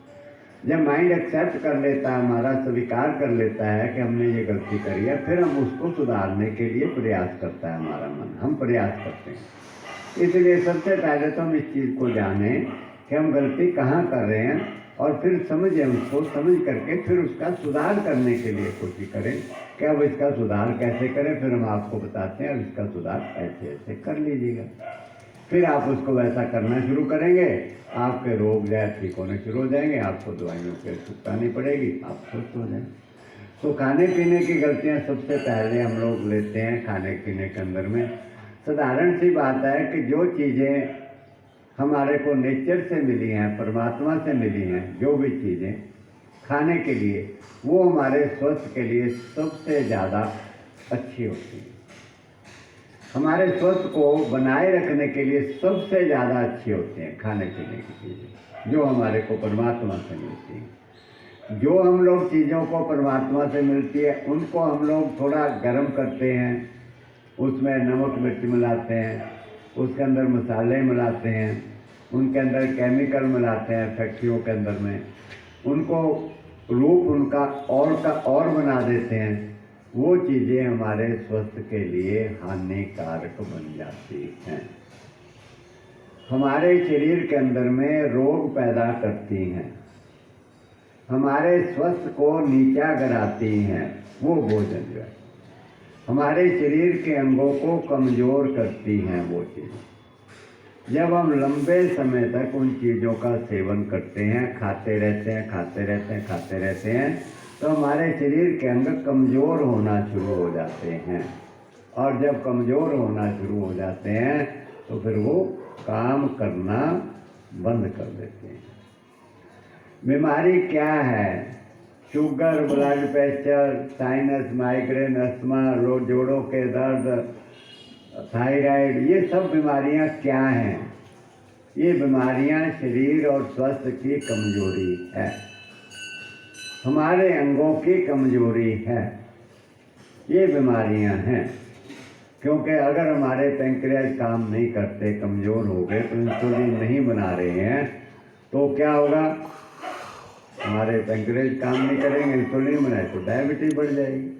जब माइंड एक्सेप्ट कर लेता है, हमारा स्वीकार कर लेता है कि हमने ये गलती करी है, फिर हम उसको सुधारने के लिए प्रयास करता है हमारा मन, हम प्रयास करते हैं। इसलिए सबसे पहले तो हम इस चीज़ को जानें कि हम गलती कहाँ कर रहे हैं, और फिर समझें उसको, समझ करके फिर उसका सुधार करने के लिए कोशिश करें कि अब इसका सुधार कैसे करें। फिर हम आपको बताते हैं अब इसका सुधार ऐसे ऐसे कर लीजिएगा। फिर आप उसको वैसा करना शुरू करेंगे, आपके रोग जो है ठीक होने शुरू हो जाएंगे, आपको दवाइयों की आवश्यकता नहीं पड़ेगी, आप स्वस्थ हो जाएंगे। तो खाने पीने की गलतियां सबसे पहले हम लोग लेते हैं खाने पीने के अंदर में। साधारण सी बात है कि जो चीज़ें हमारे को नेचर से मिली हैं, परमात्मा से मिली हैं, जो भी चीज़ें खाने के लिए, वो हमारे स्वास्थ्य के लिए सबसे ज़्यादा अच्छी होती हैं। हमारे स्वास्थ्य को बनाए रखने के लिए सबसे ज़्यादा अच्छी होती हैं खाने पीने की चीज़ें, जो हमारे को परमात्मा से मिलती हैं। जो हम लोग चीज़ों को परमात्मा से मिलती है उनको हम लोग थोड़ा गर्म करते हैं, उसमें नमक मिर्च मिलाते हैं, उसके अंदर मसाले मिलाते हैं, उनके अंदर केमिकल मिलाते हैं फैक्ट्रियों के अंदर में, उनको रूप उनका और बना देते हैं। वो चीज़ें हमारे स्वास्थ्य के लिए हानिकारक बन जाती हैं, हमारे शरीर के अंदर में रोग पैदा करती हैं, हमारे स्वास्थ्य को नीचा गिराती हैं। वो भोजन जो है हमारे शरीर के अंगों को कमज़ोर करती हैं। वो चीज़ जब हम लंबे समय तक उन चीज़ों का सेवन करते हैं, खाते रहते हैं, तो हमारे शरीर के अंग कमज़ोर होना शुरू हो जाते हैं। और जब कमज़ोर होना शुरू हो जाते हैं तो फिर वो काम करना बंद कर देते हैं। बीमारी क्या है? Sugar, blood pressure, sinus, migraine, asthma, जोड़ों के दर्द, थायराइड, ये सब बीमारियां क्या हैं? ये बीमारियां शरीर और स्वास्थ्य की कमजोरी है, हमारे अंगों की कमजोरी है, ये बीमारियां हैं। क्योंकि अगर हमारे पैंक्रियाज काम नहीं करते, कमज़ोर हो गए, तो इंसुलिन नहीं बना रहे हैं, तो क्या होगा? हमारे पैंक्रियाज काम नहीं करेंगे, इंसुलिन बनाए तो डायबिटीज बढ़ जाएगी।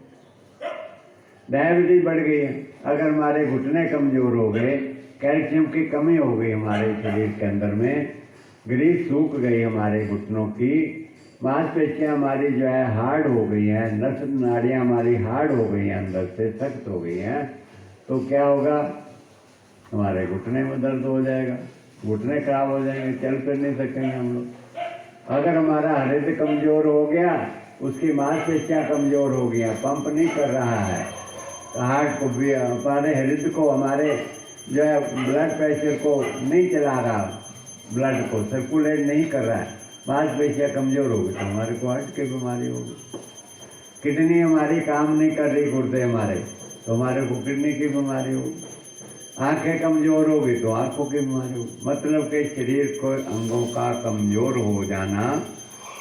डायबिटीज बढ़ गई है। अगर हमारे घुटने कमज़ोर हो गए, कैल्शियम की कमी हो गई हमारे शरीर के अंदर में, ग्रीस सूख गई हमारे घुटनों की, मांसपेशियाँ हमारी जो है हार्ड हो गई हैं, नस नाड़ियाँ हमारी हार्ड हो गई हैं, अंदर से सख्त हो गई हैं, तो क्या होगा? हमारे घुटने में दर्द हो जाएगा, घुटने खराब हो जाएंगे, चल फिर नहीं सकेंगे हम लोग। अगर हमारा हृदय कमज़ोर हो गया, उसकी मांसपेशियाँ कमज़ोर हो गई, पंप नहीं कर रहा है, हार्ट को भी, हमारे हृदय को, हमारे जो है ब्लड प्रेशर को नहीं चला रहा, ब्लड को सर्कुलेट नहीं कर रहा है, मांसपेशियाँ कमज़ोर हो गई तो हमारे को हार्ट की बीमारी होगी। किडनी हमारी काम नहीं कर रही, गुर्दे हमारे, तो हमारे को किडनी की बीमारी होगी। आंखें कमज़ोर होगी तो आंखों की बीमारी होगी। मतलब कि शरीर को अंगों का कमज़ोर हो जाना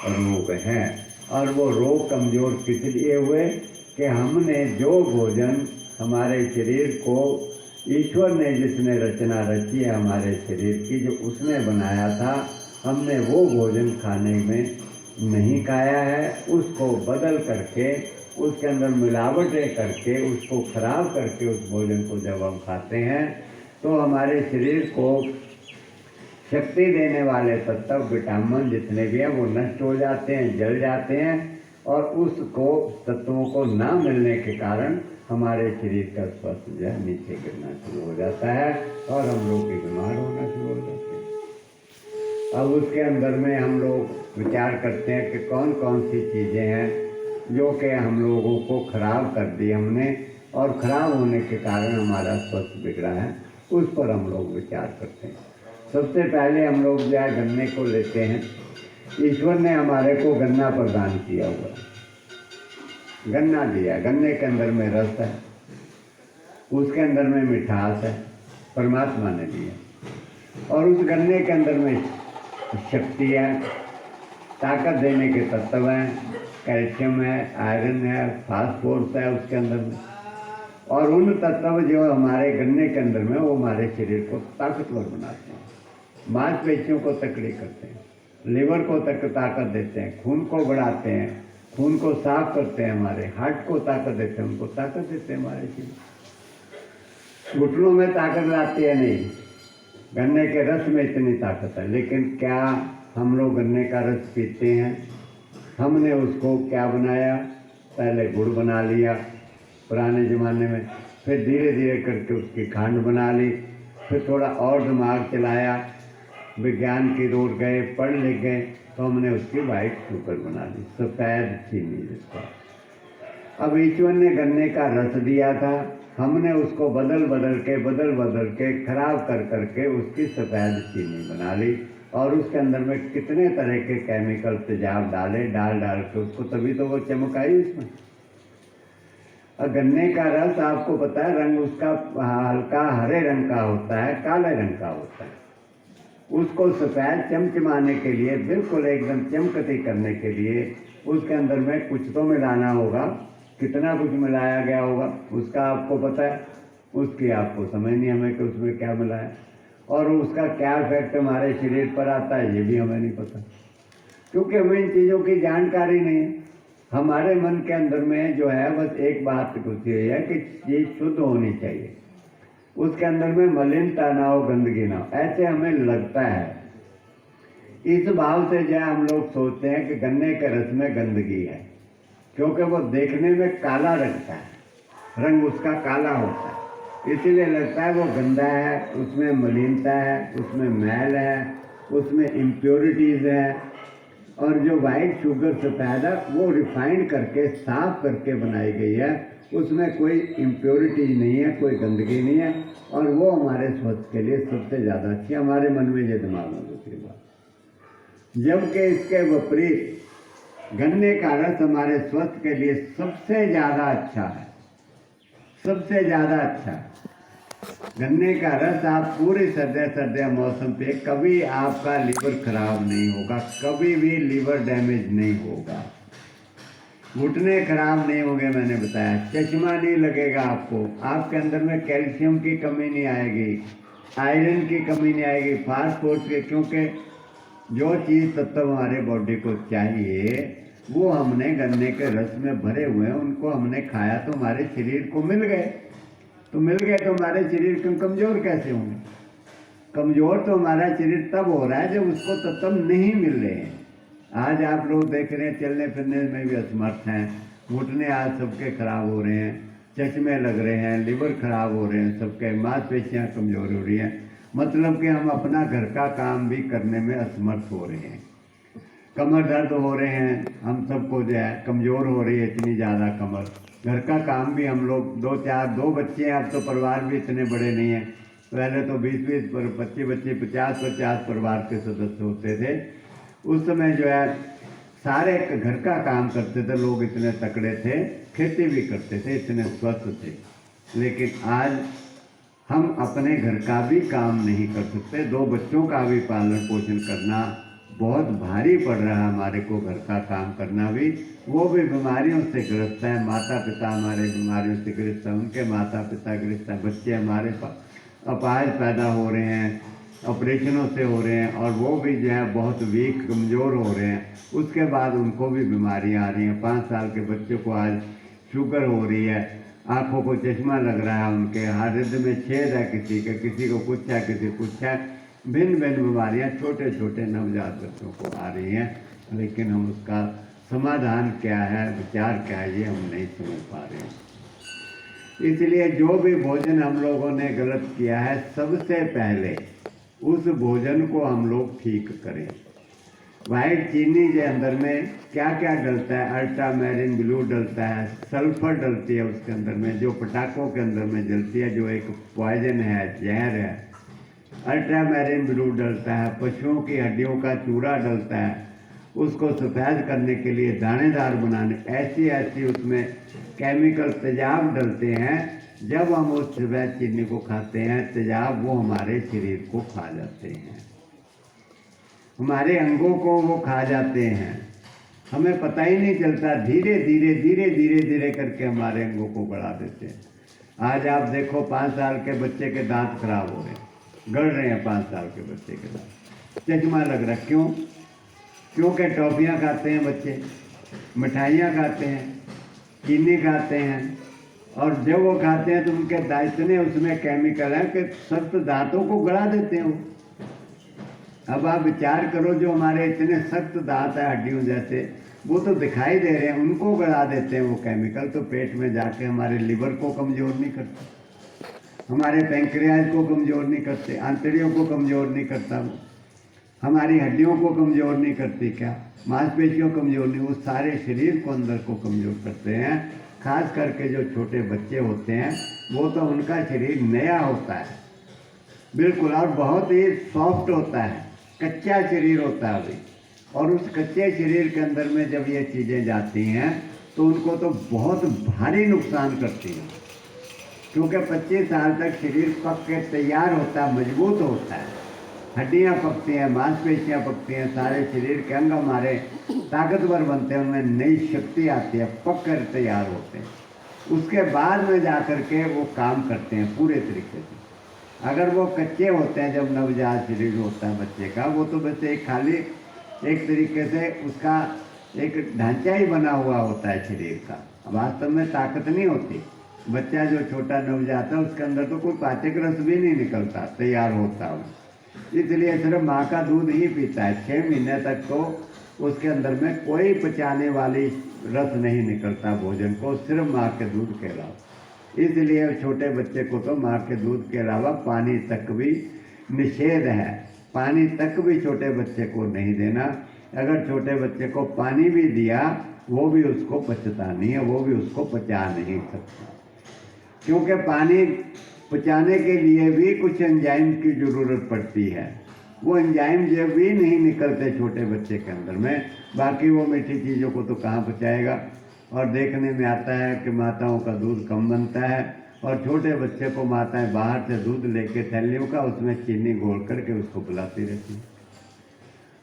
रोग है। और वो रोग कमज़ोर किस लिए हुए? कि हमने जो भोजन हमारे शरीर को, ईश्वर ने जिसने रचना रची है हमारे शरीर की, जो उसने बनाया था, हमने वो भोजन खाने में नहीं खाया है, उसको बदल करके, उसके अंदर मिलावटें करके, उसको खराब करके उस भोजन को जब हम खाते हैं तो हमारे शरीर को शक्ति देने वाले तत्व, विटामिन जितने भी हैं, वो नष्ट हो जाते हैं, जल जाते हैं, और उसको तत्वों को ना मिलने के कारण हमारे शरीर का स्वास्थ्य जो है नीचे गिरना शुरू हो जाता है और हम लोग की बीमार होना शुरू हो जाते हैं। अब उसके अंदर में हम लोग विचार करते हैं कि कौन कौन सी चीज़ें हैं जो कि हम लोगों को खराब कर दी हमने, और ख़राब होने के कारण हमारा स्वास्थ्य बिगड़ा है, उस पर हम लोग विचार करते हैं। सबसे पहले हम लोग जो है गन्ने को लेते हैं। ईश्वर ने हमारे को गन्ना प्रदान किया हुआ है, गन्ना दिया, गन्ने के अंदर में रस है, उसके अंदर में मिठास है, परमात्मा ने दिया। और उस गन्ने के अंदर में शक्ति है, ताकत देने के तत्व हैं, कैल्शियम है, आयरन है, फास्फोरस है उसके अंदर में। और उन तत्व जो हमारे गन्ने के अंदर में, वो हमारे शरीर को ताकतवर बनाते हैं, मांसपेशियों को तकड़ी करते हैं, लिवर को ताकत देते हैं, खून को बढ़ाते हैं, खून को साफ करते हैं, हमारे हार्ट को ताकत देते हैं, उनको ताकत देते हैं हमारे शरीर। घुटनों में ताकत लाती है नहीं, गन्ने के रस में इतनी ताकत है, लेकिन क्या हम लोग गन्ने का रस पीते हैं। हमने उसको क्या बनाया, पहले गुड़ बना लिया पुराने ज़माने में, फिर धीरे धीरे करके उसकी खंड बना ली, फिर थोड़ा और दिमाग चलाया, विज्ञान की ओर गए, पढ़ लिख गए, तो हमने उसकी वाइट शुगर बना ली, सफ़ेद चीनी जिसको। अब ईश्वर ने गन्ने का रस दिया था, हमने उसको बदल बदल के खराब कर करके उसकी सफ़ेद चीनी बना ली, और उसके अंदर में कितने तरह के केमिकल तेजाब डाले, डाल के उसको, तभी तो वो चमक आई उसमें। और गन्ने का रस आपको पता है रंग उसका हल्का हरे रंग का होता है, काले रंग का होता है। उसको सफ़ेद चमचमाने के लिए, बिल्कुल एकदम चमकती करने के लिए उसके अंदर में कुछ तो मिलाना होगा। कितना कुछ मिलाया गया होगा उसका आपको पता है, उसकी आपको समझ नहीं हमें कि उसमें क्या मिलाया, और उसका क्या इफेक्ट हमारे शरीर पर आता है ये भी हमें नहीं पता, क्योंकि हमें इन चीज़ों की जानकारी नहीं है। हमारे मन के अंदर में जो है बस एक बात कुछ ये है कि चीज़ शुद्ध होनी चाहिए, उसके अंदर में मलिनता ना हो, गंदगी ना हो, ऐसे हमें लगता है। इस भाव से जो हम लोग सोचते हैं कि गन्ने के रस में गंदगी है, क्योंकि वो देखने में काला लगता है, रंग उसका काला होता है, इसीलिए लगता है वो गंदा है, उसमें मलिनता है, उसमें मैल है, उसमें इम्प्योरिटीज़ है। और जो वाइट शुगर सफ़ेद है वो रिफाइंड करके साफ करके बनाई गई है, उसमें कोई इम्प्योरिटीज नहीं है, कोई गंदगी नहीं है, और वो हमारे स्वास्थ्य के लिए सबसे ज़्यादा अच्छी, हमारे मन में ये दिमाग में दूसरी बात। जबकि इसके विपरीत गन्ने का रस हमारे स्वास्थ्य के लिए सबसे ज़्यादा अच्छा है, सबसे ज़्यादा अच्छा। गन्ने का रस आप पूरे सर्दियाँ मौसम पे कभी आपका लीवर खराब नहीं होगा, कभी भी लीवर डैमेज नहीं होगा, घुटने खराब नहीं होंगे, मैंने बताया, चश्मा नहीं लगेगा आपको, आपके अंदर में कैल्शियम की कमी नहीं आएगी, आयरन की कमी नहीं आएगी, फास्फोर्स के, क्योंकि जो चीज़ तत्व हमारे बॉडी को चाहिए वो हमने गन्ने के रस में भरे हुए हैं, उनको हमने खाया तो हमारे शरीर को मिल गए, तो हमारे शरीर को कमज़ोर कैसे होंगे? कमज़ोर तो हमारा शरीर तब हो रहा है जब उसको तत्व नहीं मिल रहे हैं। आज आप लोग देख रहे हैं चलने फिरने में भी असमर्थ हैं, घुटने आज सबके खराब हो रहे हैं, चश्मे लग रहे हैं, लिवर खराब हो रहे हैं, सबके मांसपेशियाँ कमज़ोर हो रही हैं, मतलब कि हम अपना घर का काम भी करने में असमर्थ हो रहे हैं, कमर दर्द हो रहे हैं, हम सबको जो है कमज़ोर हो रही है इतनी ज़्यादा कमर, घर का काम भी हम लोग दो बच्चे हैं, अब तो परिवार भी इतने बड़े नहीं हैं, पहले तो 20-20 25 बच्चे 50-50 परिवार के सदस्य होते थे। उस समय जो है सारे घर का काम करते थे लोग, इतने तकड़े थे, खेती भी करते थे, इतने स्वस्थ थे। लेकिन आज हम अपने घर का भी काम नहीं कर सकते, 2 बच्चों का भी पालन पोषण करना बहुत भारी पड़ रहा है हमारे को, घर का काम करना भी, वो भी बीमारियों से ग्रस्त है, माता पिता हमारे बीमारियों से ग्रस्त है, उनके माता पिता ग्रस्त है, बच्चे हमारे अपाहिज पैदा हो रहे हैं, ऑपरेशनों से हो रहे हैं, और वो भी जो है बहुत वीक कमज़ोर हो रहे हैं, उसके बाद उनको भी बीमारियां आ रही हैं। 5 साल के बच्चों को आज शुगर हो रही है, आँखों को चश्मा लग रहा है, उनके हृदय में छेद है, किसी को कुछ है, किसी कुछ है, भिन्न बीमारियां छोटे छोटे नवजात बच्चों को आ रही हैं, लेकिन हम उसका समाधान क्या है, विचार क्या है, ये हम नहीं समझ पा रहे हैं। इसलिए जो भी भोजन हम लोगों ने गलत किया है, सबसे पहले उस भोजन को हम लोग ठीक करें। वाइट चीनी के अंदर में क्या क्या डलता है, अल्ट्रामैरिन ब्लू डलता है, सल्फर डलती है उसके अंदर में, जो पटाखों के अंदर में जलती है, जो एक पॉइजन है, जहर है। अल्ट्रामैरिन ब्लू डलता है, पशुओं की हड्डियों का चूरा डलता है, उसको सफ़ेद करने के लिए, दानेदार बनाने, ऐसी उसमें केमिकल तेजाब डलते हैं। जब हम उस सफ़ेद चीनी को खाते हैं, तेजाब वो हमारे शरीर को खा जाते हैं, हमारे अंगों को वो खा जाते हैं, हमें पता ही नहीं चलता, धीरे धीरे करके हमारे अंगों को बढ़ा देते हैं। आज आप देखो 5 साल के बच्चे के दांत खराब हो रहे हैं, गड़ रहे हैं 5 साल के बच्चे के दांत, चश्मा लग रहा, क्यों? क्योंकि टॉफ़ियाँ खाते हैं बच्चे, मिठाइयाँ खाते हैं, चीनी खाते हैं, और जब वो खाते हैं तो उनके इतने उसमें केमिकल हैं कि सख्त दांतों को गड़ा देते हैं। अब आप विचार करो, जो हमारे इतने सख्त दांत है हड्डियों जैसे, वो तो दिखाई दे रहे हैं, उनको गला देते हैं वो केमिकल, तो पेट में जाके हमारे लिवर को कमज़ोर नहीं करते, हमारे पैंक्रियाज को कमज़ोर नहीं करते, आंतड़ियों को कमज़ोर नहीं करता, वो हमारी हड्डियों को कमज़ोर नहीं करती, क्या मांसपेशियों को कमज़ोर नहीं, वो सारे शरीर को अंदर को कमज़ोर करते हैं। खास करके जो छोटे बच्चे होते हैं वो तो उनका शरीर नया होता है बिल्कुल, और बहुत ही सॉफ्ट होता है, कच्चा शरीर होता है अभी, और उस कच्चे शरीर के अंदर में जब ये चीज़ें जाती हैं तो उनको तो बहुत भारी नुकसान करती हैं, क्योंकि 25 साल तक शरीर पक के तैयार होता है, मजबूत होता है, हड्डियाँ पकती हैं, मांसपेशियाँ पकती हैं, सारे शरीर के अंग हमारे ताकतवर बनते हैं, उनमें नई शक्ति आती है, पक कर तैयार होते हैं, उसके बाद में जा कर के वो काम करते हैं पूरे तरीके से। अगर वो कच्चे होते हैं, जब नवजात शरीर होता है बच्चे का, वो तो बस एक खाली एक तरीके से उसका एक ढांचा ही बना हुआ होता है शरीर का, वास्तव में ताकत नहीं होती। बच्चा जो छोटा नवजात है उसके अंदर तो कोई पाचक रस भी नहीं निकलता, तैयार होता हो, इसलिए सिर्फ माँ का दूध ही पीता है। 6 महीने तक तो उसके अंदर में कोई पचाने वाली रस नहीं निकलता भोजन को, सिर्फ माँ के दूध के अलावा। इसलिए छोटे बच्चे को तो माँ के दूध के अलावा पानी तक भी निषेध है, पानी तक भी छोटे बच्चे को नहीं देना। अगर छोटे बच्चे को पानी भी दिया वो भी उसको पचता नहीं है, वो भी उसको पचा नहीं सकता, क्योंकि पानी पचाने के लिए भी कुछ एंजाइम की ज़रूरत पड़ती है, वो एंजाइम जब भी नहीं निकलते छोटे बच्चे के अंदर में, बाकी वो मीठी चीज़ों को तो कहाँ पचाएगा। और देखने में आता है कि माताओं का दूध कम बनता है, और छोटे बच्चे को माताएं बाहर से दूध लेके थैलियों का उसमें चीनी घोल करके उसको पिलाती रहती हैं,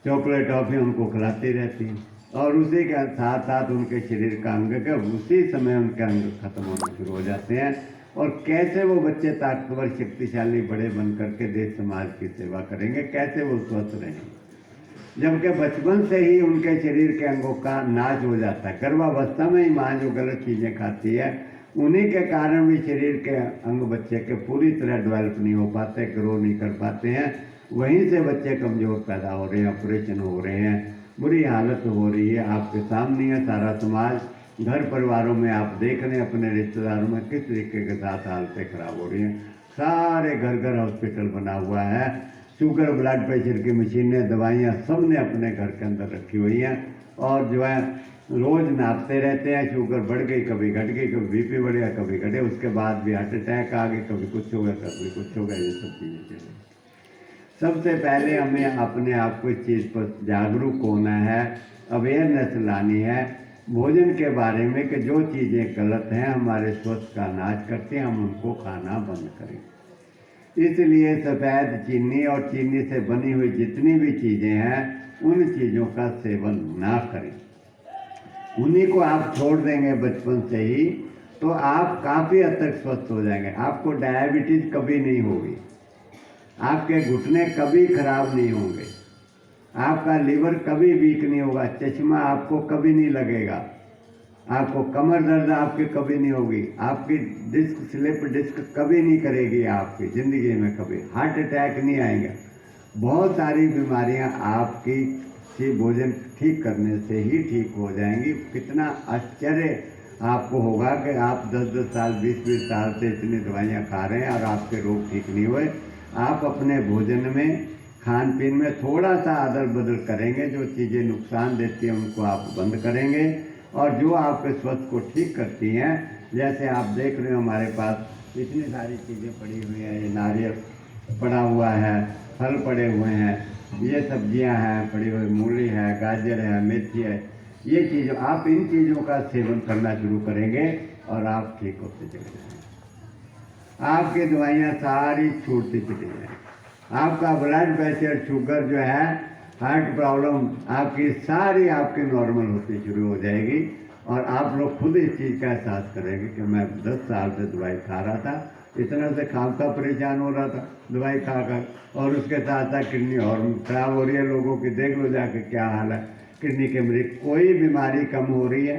चॉकलेट टॉफ़ी उनको खिलाती रहती हैं, और उसी के साथ साथ उनके शरीर का अंग के उसी समय उनके अंग खत्म होना शुरू हो जाते हैं। और कैसे वो बच्चे ताकतवर शक्तिशाली बड़े बन करके देश समाज की सेवा करेंगे, कैसे वो स्वस्थ रहेंगे, जबकि बचपन से ही उनके शरीर के अंगों का नाश हो जाता है। गर्भावस्था में ही माँ जो गलत चीज़ें खाती है, उन्हीं के कारण भी शरीर के अंग बच्चे के पूरी तरह डेवलप नहीं हो पाते, ग्रो नहीं कर पाते हैं, वहीं से बच्चे कमज़ोर पैदा हो रहे हैं, ऑपरेशन हो रहे हैं, बुरी हालत हो रही है। आपके सामने है सारा समाज, घर परिवारों में आप देख रहे हैं, अपने रिश्तेदारों में किस तरीके के साथ हालतें खराब हो रही हैं। सारे घर घर हॉस्पिटल बना हुआ है, शुगर ब्लड प्रेशर की मशीनें, दवाइयाँ सब ने अपने घर के अंदर रखी हुई हैं, और जो है रोज़ नापते रहते हैं, शुगर बढ़ गई कभी घट गई, कभी बीपी बढ़ गया कभी घटे, उसके बाद भी हार्ट अटैक आ गए, कभी कुछ हो गया कभी कुछ हो गया, ये सब चीज़ें चल रही। सबसे पहले हमें अपने आप को इस चीज़ पर जागरूक होना है, अवेयरनेस लानी है भोजन के बारे में, कि जो चीज़ें गलत हैं, हमारे स्वास्थ्य का नाश करती हैं, हम उनको खाना बंद करें। इसलिए सफ़ेद चीनी और चीनी से बनी हुई जितनी भी चीज़ें हैं उन चीज़ों का सेवन ना करें। उन्हीं को आप छोड़ देंगे बचपन से ही तो आप काफ़ी हद तक स्वस्थ हो जाएंगे। आपको डायबिटीज़ कभी नहीं होगी, आपके घुटने कभी खराब नहीं होंगे, आपका लीवर कभी वीक नहीं होगा, चश्मा आपको कभी नहीं लगेगा, आपको कमर दर्द आपकी कभी नहीं होगी, आपकी डिस्क स्लिप डिस्क कभी नहीं करेगी, आपकी ज़िंदगी में कभी हार्ट अटैक नहीं आएगा। बहुत सारी बीमारियां आपकी भोजन ठीक करने से ही ठीक हो जाएंगी। कितना आश्चर्य आपको होगा कि आप 10-10 साल 20-20 साल से इतनी दवाइयाँ खा रहे हैं और आपके रोग ठीक नहीं हुए। आप अपने भोजन में, खान पीन में थोड़ा सा अदल बदल करेंगे, जो चीज़ें नुकसान देती हैं उनको आप बंद करेंगे, और जो आपके स्वास्थ्य को ठीक करती हैं, जैसे आप देख रहे हो हमारे पास इतनी सारी चीज़ें पड़ी हुई हैं, ये नारियल पड़ा हुआ है, फल पड़े हुए हैं, ये सब्जियां हैं पड़ी हुई, मूली है, गाजर है, मेथी है, ये चीज़ों आप इन चीज़ों का सेवन करना शुरू करेंगे और आप ठीक होते चले जाएंगे। आपकी दवाइयाँ सारी छूटती चली जाएंगी, आपका ब्लड प्रेशर, शुगर जो है, हार्ट प्रॉब्लम आपकी सारी आपकी नॉर्मल होती शुरू हो जाएगी, और आप लोग खुद इस चीज़ का एहसास करेंगे कि मैं 10 साल से दवाई खा रहा था, इतना से खामखा परेशान हो रहा था दवाई खाकर, और उसके साथ साथ किडनी और खराब हो रही है लोगों की। देख लो जाके क्या हाल है किडनी के मरीज। कोई बीमारी कम हो रही है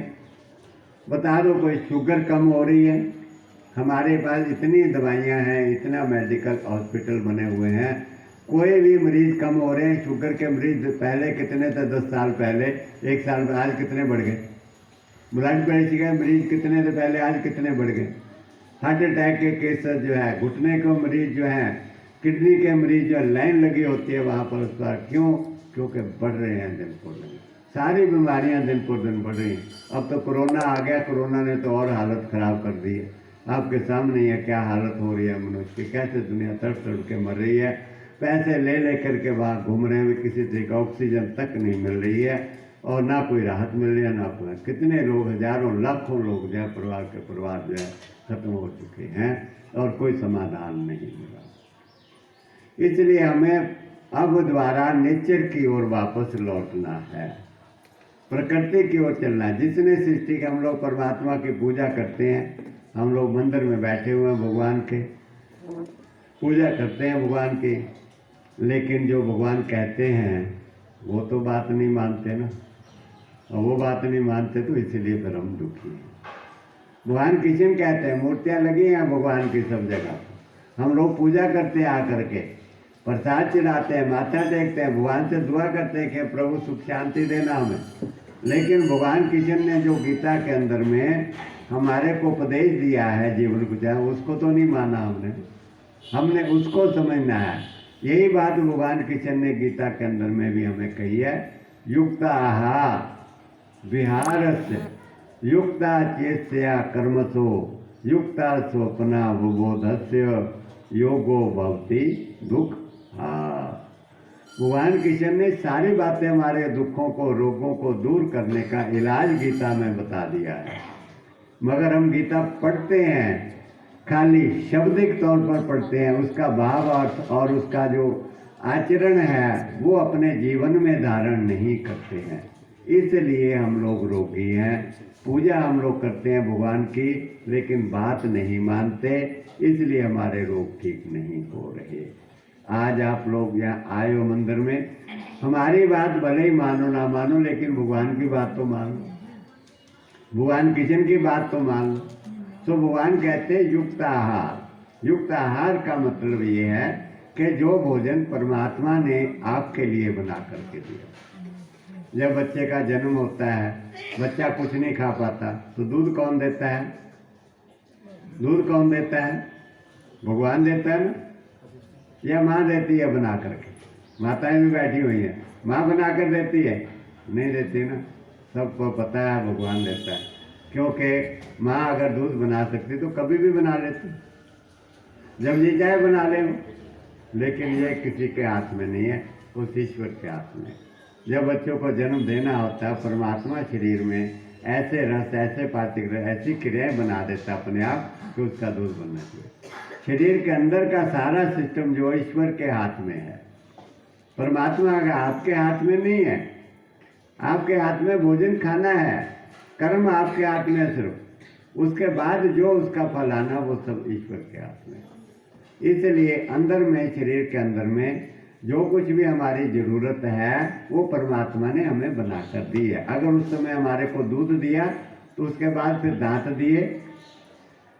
बता दो, कोई शुगर कम हो रही है? हमारे पास इतनी दवाइयाँ हैं, इतना मेडिकल हॉस्पिटल बने हुए हैं, कोई भी मरीज कम हो रहे हैं। शुगर के मरीज पहले कितने थे, 10 साल पहले, 1 साल में आज कितने बढ़ गए। ब्लड प्रेशर के मरीज कितने थे पहले, आज कितने बढ़ गए। हार्ट अटैक के केसेस जो है, घुटने के मरीज जो हैं, किडनी के मरीज जो लाइन लगी होती है वहाँ पर, उस पर क्यों, क्योंकि बढ़ रहे हैं दिन पर दिन। सारी बीमारियाँ दिन पर दिन बढ़ रही हैं। अब तो कोरोना आ गया, कोरोना ने तो और हालत ख़राब कर दी है। आपके सामने ही है क्या हालत हो रही है मनुष्य की, कैसे दुनिया तड़प तड़प के मर रही है। पैसे ले ले करके वहाँ घूम रहे हैं, किसी तरीके का ऑक्सीजन तक नहीं मिल रही है और ना कोई राहत मिल रही है ना कोई। कितने लोग, हजारों लाखों लोग जो है, परिवार के परिवार जो है खत्म हो चुके हैं और कोई समाधान नहीं मिला। इसलिए हमें अब दोबारा नेचर की ओर वापस लौटना है, प्रकृति की ओर चलना है। जिसने सृष्टि के, हम लोग परमात्मा की पूजा करते हैं, हम लोग मंदिर में बैठे हुए हैं, भगवान के पूजा करते हैं भगवान की, लेकिन जो भगवान कहते हैं वो तो बात नहीं मानते ना, और वो बात नहीं मानते तो इसलिए फिर हम दुखी हैं। भगवान किशन कहते हैं, मूर्तियाँ लगी हैं भगवान की सब जगह, हम लोग पूजा करते हैं, आकर के प्रसाद चढ़ाते हैं, माथा टेकते हैं, भगवान से दुआ करते हैं कि प्रभु सुख शांति देना हमें। लेकिन भगवान किशन ने जो गीता के अंदर में हमारे को उपदेश दिया है जीवन को, चाहे उसको तो नहीं माना हमने उसको समझना है। यही बात भगवान किशन ने गीता के अंदर में भी हमें कही है, युक्त आहार विहारस्य युक्ता चेतया कर्मसो युक्ता स्वप्ना विबोधस्य योगो भवति दुख। भगवान किशन ने सारी बातें हमारे दुखों को, रोगों को दूर करने का इलाज गीता में बता दिया है। मगर हम गीता पढ़ते हैं, खाली शब्दिक तौर पर पढ़ते हैं, उसका भाव और उसका जो आचरण है वो अपने जीवन में धारण नहीं करते हैं। इसलिए हम लोग रोगी हैं। पूजा हम लोग करते हैं भगवान की, लेकिन बात नहीं मानते, इसलिए हमारे रोग ठीक नहीं हो रहे। आज आप लोग यहाँ आए हो मंदिर में, हमारी बात भले ही मानो ना मानो, लेकिन भगवान की बात तो मान लो, भगवान किशन की बात तो मान लो। तो भगवान कहते हैं युक्त आहार। युक्त आहार का मतलब ये है कि जो भोजन परमात्मा ने आपके लिए बना करके दिया। जब बच्चे का जन्म होता है, बच्चा कुछ नहीं खा पाता, तो दूध कौन देता है, दूध कौन देता है, भगवान देता है ना, या माँ देती है बना करके। माताएं भी बैठी हुई हैं, माँ बना कर देती है, नहीं देती ना, सबको पता है भगवान देता है। क्योंकि माँ अगर दूध बना सकती तो कभी भी बना लेती, जब जी चाहे बना ले। लेकिन ये किसी के हाथ में नहीं है, उस ईश्वर के हाथ में। जब बच्चों को जन्म देना होता है, परमात्मा शरीर में ऐसे रस, ऐसे पार्टिकल, ऐसी क्रियाएं बना देता अपने आप कि उसका दूध बनना चाहिए। शरीर के अंदर का सारा सिस्टम जो ईश्वर के हाथ में है, परमात्मा का आपके हाथ में नहीं है। आपके हाथ में भोजन खाना है, कर्म आपके हाथ में है सिर्फ, उसके बाद जो उसका फल आना वो सब ईश्वर के हाथ में। इसलिए अंदर में, शरीर के अंदर में जो कुछ भी हमारी ज़रूरत है वो परमात्मा ने हमें बना कर दी है। अगर उस समय हमारे को दूध दिया तो उसके बाद फिर दांत दिए।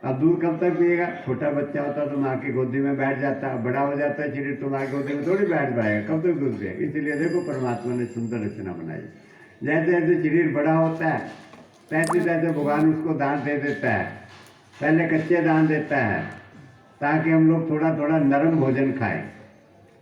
अब दूध कब तक पिएगा, छोटा बच्चा होता तो माँ की गोदी में बैठ जाता, बड़ा हो जाता है शरीर तो माँ की गोदी में थोड़ी बैठ पाएगा, कब तक दूध पिएगा। इसलिए देखो परमात्मा ने सुंदर रचना बनाई। जैसे जैसे शरीर बड़ा होता है तैसे तैसे भगवान उसको दांत दे देता है। पहले कच्चे दांत देता है ताकि हम लोग थोड़ा थोड़ा नरम भोजन खाएं।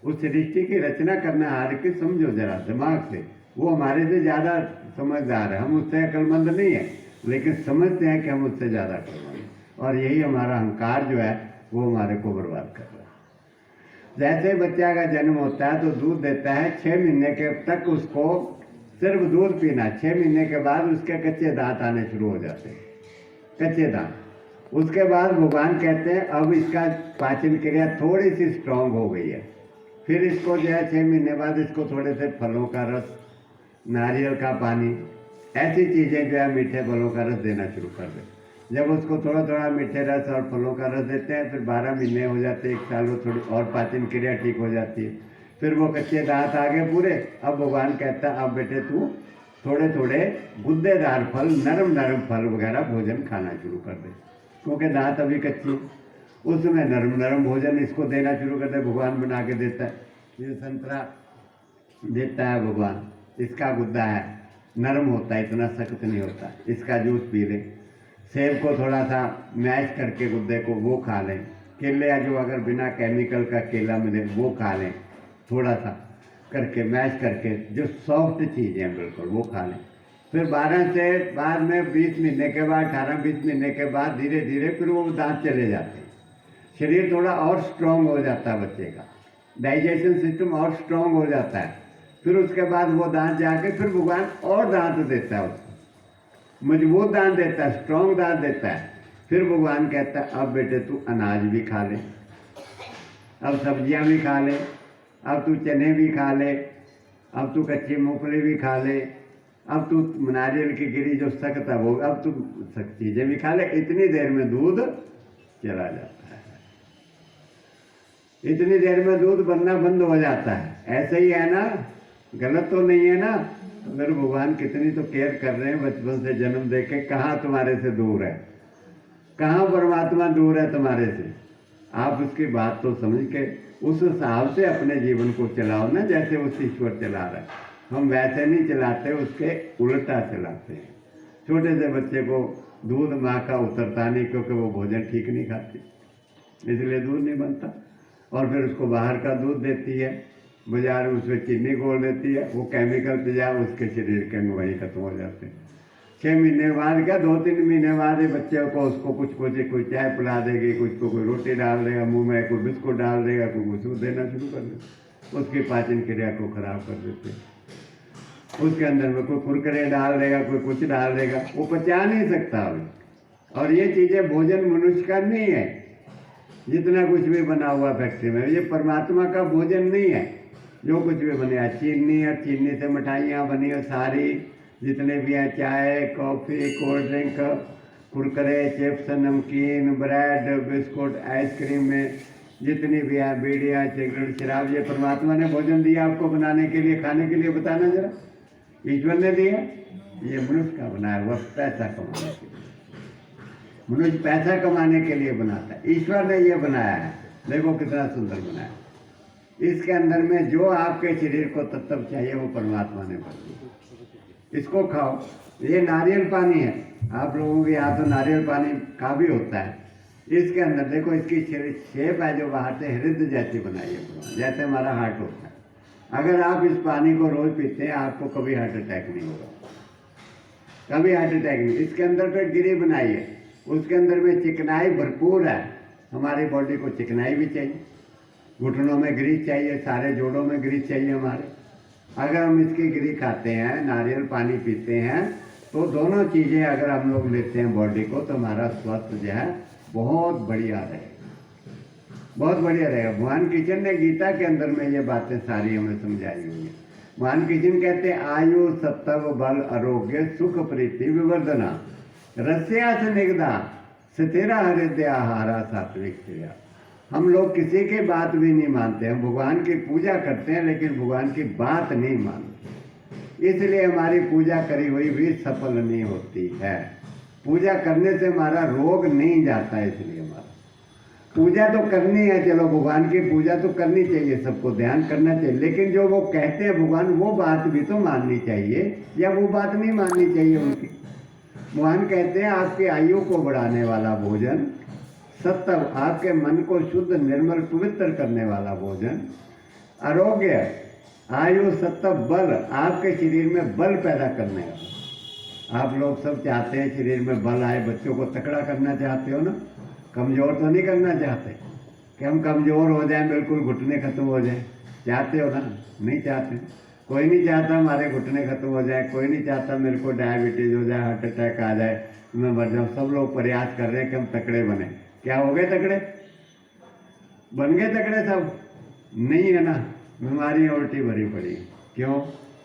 उस सृष्टि की रचना करना हार के समझो जरा दिमाग से, वो हमारे से ज़्यादा समझदार है। हम उससे अक्लमंद नहीं है, लेकिन समझते हैं कि हम उससे ज़्यादा अक्लमंद हैं, और यही हमारा अहंकार जो है वो हमारे को बर्बाद कर रहा है। जैसे बच्चा का जन्म होता है तो दूध देता है, 6 महीने के तक उसको सिर्फ दूध पीना। 6 महीने के बाद उसके कच्चे दांत आने शुरू हो जाते हैं, कच्चे दांत। उसके बाद भगवान कहते हैं अब इसका पाचन क्रिया थोड़ी सी स्ट्रांग हो गई है, फिर इसको जो है 6 महीने बाद इसको थोड़े से फलों का रस, नारियल का पानी, ऐसी चीज़ें जो है मीठे फलों का रस देना शुरू कर दे। जब उसको थोड़ा थोड़ा मीठे रस और फलों का रस देते हैं, फिर 12 महीने हो जाते हैं, 1 साल, वो थोड़ी और पाचन क्रिया ठीक हो जाती है, फिर वो कच्चे दांत आ गए पूरे। अब भगवान कहता है अब बेटे तू थोड़े थोड़े गुद्देदार फल, नरम नरम फल वगैरह भोजन खाना शुरू कर दे, क्योंकि दांत अभी कच्ची। उसमें नरम नरम भोजन इसको देना शुरू कर दे, भगवान बना के देता है। ये संतरा देता है भगवान, इसका गुद्दा है, नरम होता है, इतना सख्त नहीं होता, इसका जूस पी लें। सेब को थोड़ा सा मैश करके गुद्दे को वो खा लें। केले जो अगर बिना केमिकल का केला मिले वो खा लें, थोड़ा सा करके मैश करके, जो सॉफ्ट चीज़ें हैं बिल्कुल वो खा लें। फिर 12 से बाद में 20 महीने के बाद, 18-20 महीने के बाद धीरे धीरे फिर वो दांत चले जाते हैं, शरीर थोड़ा और स्ट्रांग हो जाता है बच्चे का, डाइजेशन सिस्टम और स्ट्रांग हो जाता है। फिर उसके बाद वो दांत जाके फिर भगवान और दांत देता है उसको, मजबूत दांत देता है, स्ट्रांग दांत देता है। फिर भगवान कहता है अब बेटे तू अनाज भी खा ले, अब सब्जियां भी खा ले, अब तू चने भी खा ले, अब तू कच्ची मूंगफली भी खा ले, अब तू नारियल की गिरी जो सख्त है वो, अब तू सख्त चीज़ें भी खा ले। इतनी देर में दूध चला जाता है, इतनी देर में दूध बनना बंद हो जाता है। ऐसे ही है ना, गलत तो नहीं है ना? अगर भगवान कितनी तो केयर कर रहे हैं, बचपन से जन्म दे के, कहाँ तुम्हारे से दूर है, कहाँ परमात्मा दूर है तुम्हारे से? आप उसकी बात तो समझ के उस हिसाब से अपने जीवन को चलाओ ना, जैसे उस ईश्वर चला रहा है। हम वैसे नहीं चलाते, उसके उल्टा चलाते हैं। छोटे से बच्चे को दूध माँ का उतरता नहीं, क्योंकि वो भोजन ठीक नहीं खाती, इसलिए दूध नहीं बनता। और फिर उसको बाहर का दूध देती है, बाजार में उसमें चीनी घोल देती है, वो केमिकल पे जा उसके शरीर के अंग वही खत्म हो जाते हैं। 6 महीने बाद क्या 2-3 महीने बाद बच्चे को उसको कुछ कोई चाय पिला देगी, कुछ को कोई रोटी डाल देगा मुंह में, कोई बिस्कुट डाल देगा, कोई कुछ देना शुरू कर देगा, उसकी पाचन क्रिया को खराब कर देते हैं। उसके अंदर में कोई कुरकुरे डाल देगा, कोई कुछ डाल देगा, वो पचा नहीं सकता अभी। और ये चीज़ें भोजन मनुष्य का नहीं है, जितना कुछ भी बना हुआ फैक्ट्री में, ये परमात्मा का भोजन नहीं है। जो कुछ भी बने, चीनी और चीनी से मिठाइयाँ बनी है सारी, जितने भी हैं, चाय, coffee, cold drink, Kurkure, chips, नमकीन, ब्रेड, बिस्कुट, आइसक्रीम में जितनी भी है, बीड़ियाँ, सिगरेट, शराब, ये परमात्मा ने भोजन दिया आपको बनाने के लिए, खाने के लिए? बताना जरा, ईश्वर ने दिया? ये मनुष्य का बनाया हुआ पैसा कमाने के लिए, मनुष्य पैसा कमाने के लिए बनाता है। ईश्वर ने ये बनाया है, देखो कितना सुंदर बनाया। इसके अंदर में जो आपके शरीर को तत्व चाहिए वो परमात्मा ने भर दिया। इसको खाओ। ये नारियल पानी है, आप लोगों के यहाँ तो नारियल पानी का भी होता है। इसके अंदर देखो, इसकी शेप है जो बाहर से हृदय जैसी बनाई है, जैसे हमारा हार्ट होता है। अगर आप इस पानी को रोज पीते हैं, आपको कभी हार्ट अटैक नहीं होगा, कभी हार्ट अटैक नहीं। इसके अंदर फिर गिरी बनाई है, उसके अंदर में चिकनाई भरपूर है। हमारी बॉडी को चिकनाई भी चाहिए, घुटनों में ग्रीस चाहिए, सारे जोड़ों में ग्रीस चाहिए हमारे। अगर हम इसकी गिरी खाते हैं, नारियल पानी पीते हैं, तो दोनों चीज़ें अगर हम लोग लेते हैं बॉडी को, तो हमारा स्वास्थ्य जो है बहुत बढ़िया रहेगा, बहुत बढ़िया रहेगा। भगवान कृष्ण ने गीता के अंदर में ये बातें सारी हमें समझाई हुई है। भगवान कृष्ण कहते हैं, आयु सत्व बल आरोग्य सुख प्रीति विवर्धना रस्या स्निग्धा स्थिरा हृदय आहारा सात्विक क्रिया। हम लोग किसी की बात भी नहीं मानते, हम भगवान की पूजा करते हैं लेकिन भगवान की बात नहीं मानते, इसलिए हमारी पूजा करी हुई भी सफल नहीं होती है। पूजा करने से हमारा रोग नहीं जाता है, इसलिए हमारा पूजा तो करनी है। चलो, भगवान की पूजा तो करनी चाहिए, सबको ध्यान करना चाहिए, लेकिन जो वो कहते हैं भगवान, वो बात भी तो माननी चाहिए, या वो बात नहीं माननी चाहिए उनकी। भगवान कहते हैं आपकी आयु को बढ़ाने वाला भोजन, सत्व आपके मन को शुद्ध निर्मल पवित्र करने वाला भोजन, आरोग्य आयु सत्व बल आपके शरीर में बल पैदा करने वाला। आप लोग सब चाहते हैं शरीर में बल आए, बच्चों को तकड़ा करना चाहते हो ना, कमज़ोर तो नहीं करना चाहते कि हम कमज़ोर हो जाएं, बिल्कुल घुटने खत्म हो जाएं। चाहते हो ना? नहीं चाहते। कोई नहीं चाहता हमारे घुटने खत्म हो जाए, कोई नहीं चाहता मेरे को डायबिटीज़ हो जाए, हार्ट अटैक आ जाए, मैं मर जाऊँ। सब लोग प्रयास कर रहे हैं कि हम तकड़े बने। क्या हो गए तकड़े? बन गए तकड़े सब? नहीं है ना, बीमारियाँ उल्टी भरी पड़ी। क्यों?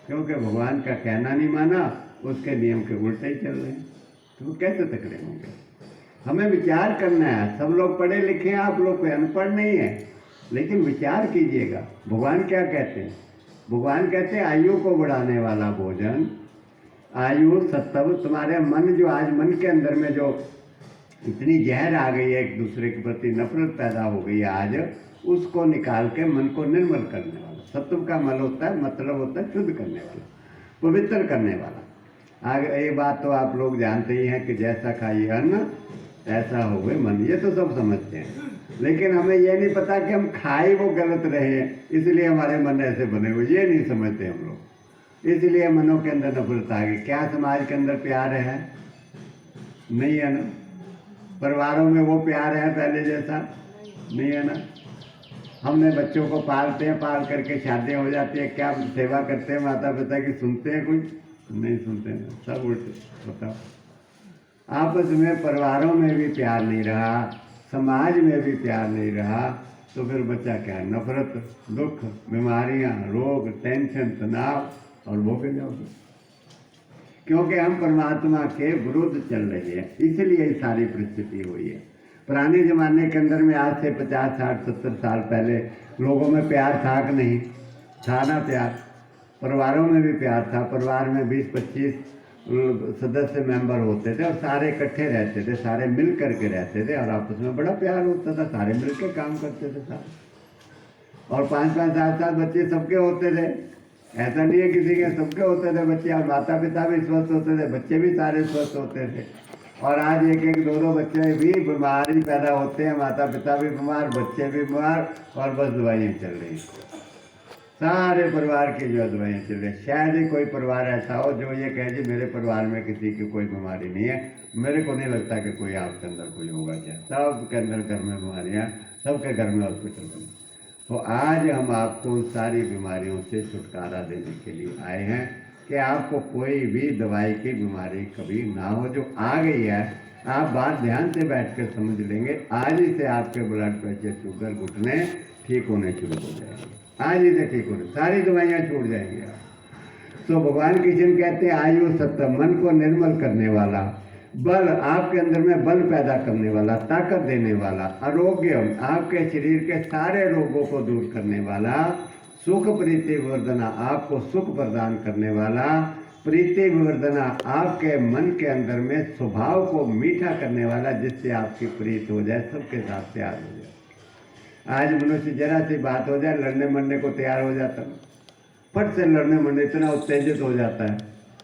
क्योंकि भगवान का कहना नहीं माना, उसके नियम के उल्टे ही चल रहे हैं, तो कैसे तकड़े होंगे? हमें विचार करना है। सब लोग पढ़े लिखे हैं, आप लोग कोई अनपढ़ नहीं है, लेकिन विचार कीजिएगा भगवान क्या कहते हैं। भगवान कहते हैं आयु को बढ़ाने वाला भोजन, आयु सत्व, तुम्हारे मन जो आज मन के अंदर में जो इतनी जहर आ गई है, एक दूसरे के प्रति नफरत पैदा हो गई है आज, उसको निकाल के मन को निर्मल करने वाला, सत्व का मल होता है, मतलब होता है शुद्ध करने वाला, पवित्र करने वाला। आगे ये बात तो आप लोग जानते ही हैं कि जैसा खाइए अन्न ऐसा होवे मन, ये तो सब समझते हैं। लेकिन हमें ये नहीं पता कि हम खाए वो गलत रहे इसलिए हमारे मन ऐसे बने हुए, ये नहीं समझते हम लोग। इसलिए मनों के अंदर नफरत आ गई। क्या समाज के अंदर प्यार है? नहीं है ना। परिवारों में वो प्यार है पहले जैसा? नहीं है ना। हमने बच्चों को पालते हैं, पाल करके शादियाँ हो जाती है, क्या सेवा करते हैं माता पिता की? सुनते हैं कुछ? नहीं सुनते हैं, सब उल्टे। बताओ, आपस में परिवारों में भी प्यार नहीं रहा, समाज में भी प्यार नहीं रहा, तो फिर बच्चा क्या? नफरत, दुख, बीमारियां, रोग, टेंशन, तनाव और भोगे जाओगे। क्योंकि हम परमात्मा के विरुद्ध चल रहे हैं, इसलिए सारी परिस्थिति हुई है। पुराने ज़माने के अंदर में आज से 50, 60, 70 साल पहले लोगों में प्यार था कि नहीं था? ना प्यार। परिवारों में भी प्यार था। परिवार में 20-25 सदस्य मेंबर होते थे और सारे इकट्ठे रहते थे, सारे मिल करके रहते थे और आपस में बड़ा प्यार होता था, सारे मिल के काम करते थे सारे। और 5-5, 7-7 बच्चे सबके होते थे, ऐसा नहीं है किसी के, सबके होते थे बच्चे। और माता पिता भी स्वस्थ होते थे, बच्चे भी सारे स्वस्थ होते थे। और आज 1-1, 2-2 बच्चे भी बीमारी पैदा होते हैं, माता पिता भी बीमार, बच्चे भी बीमार, और बस दवाइयाँ चल रही। सारे परिवार की जो दवाइयाँ चल रही। शायद ही कोई परिवार ऐसा हो जो ये कहे जी मेरे परिवार में किसी की कोई बीमारी नहीं है। मेरे को नहीं लगता कि कोई आपके अंदर कोई होगा। क्या सबके अंदर घर में बीमारियाँ, सबके घर में हॉस्पिटल में। तो आज हम आपको उन सारी बीमारियों से छुटकारा देने के लिए आए हैं कि आपको कोई भी दवाई की बीमारी कभी ना हो। जो आ गई है आप बात ध्यान से बैठ कर समझ लेंगे, आज ही से आपके ब्लड प्रेशर, शुगर, घुटने ठीक होने शुरू हो जाएंगे। आज ही से ठीक होने, सारी दवाइयाँ छूट जाएंगी। तो भगवान कृष्ण कहते हैं आयु सत्तम, मन को निर्मल करने वाला, बल, आपके अंदर में बल पैदा करने वाला, ताकत देने वाला, आरोग्य, आपके शरीर के सारे रोगों को दूर करने वाला, सुख प्रीति वर्धना, आपको सुख प्रदान करने वाला, प्रीति विवर्धना, आपके मन के अंदर में स्वभाव को मीठा करने वाला, जिससे आपकी प्रीत हो जाए, सबके साथ प्यार हो जाए। आज मनुष्य जरा सी बात हो जाए लड़ने मरने को तैयार हो जाता है, फट से लड़ने मरने इतना उत्तेजित हो जाता है।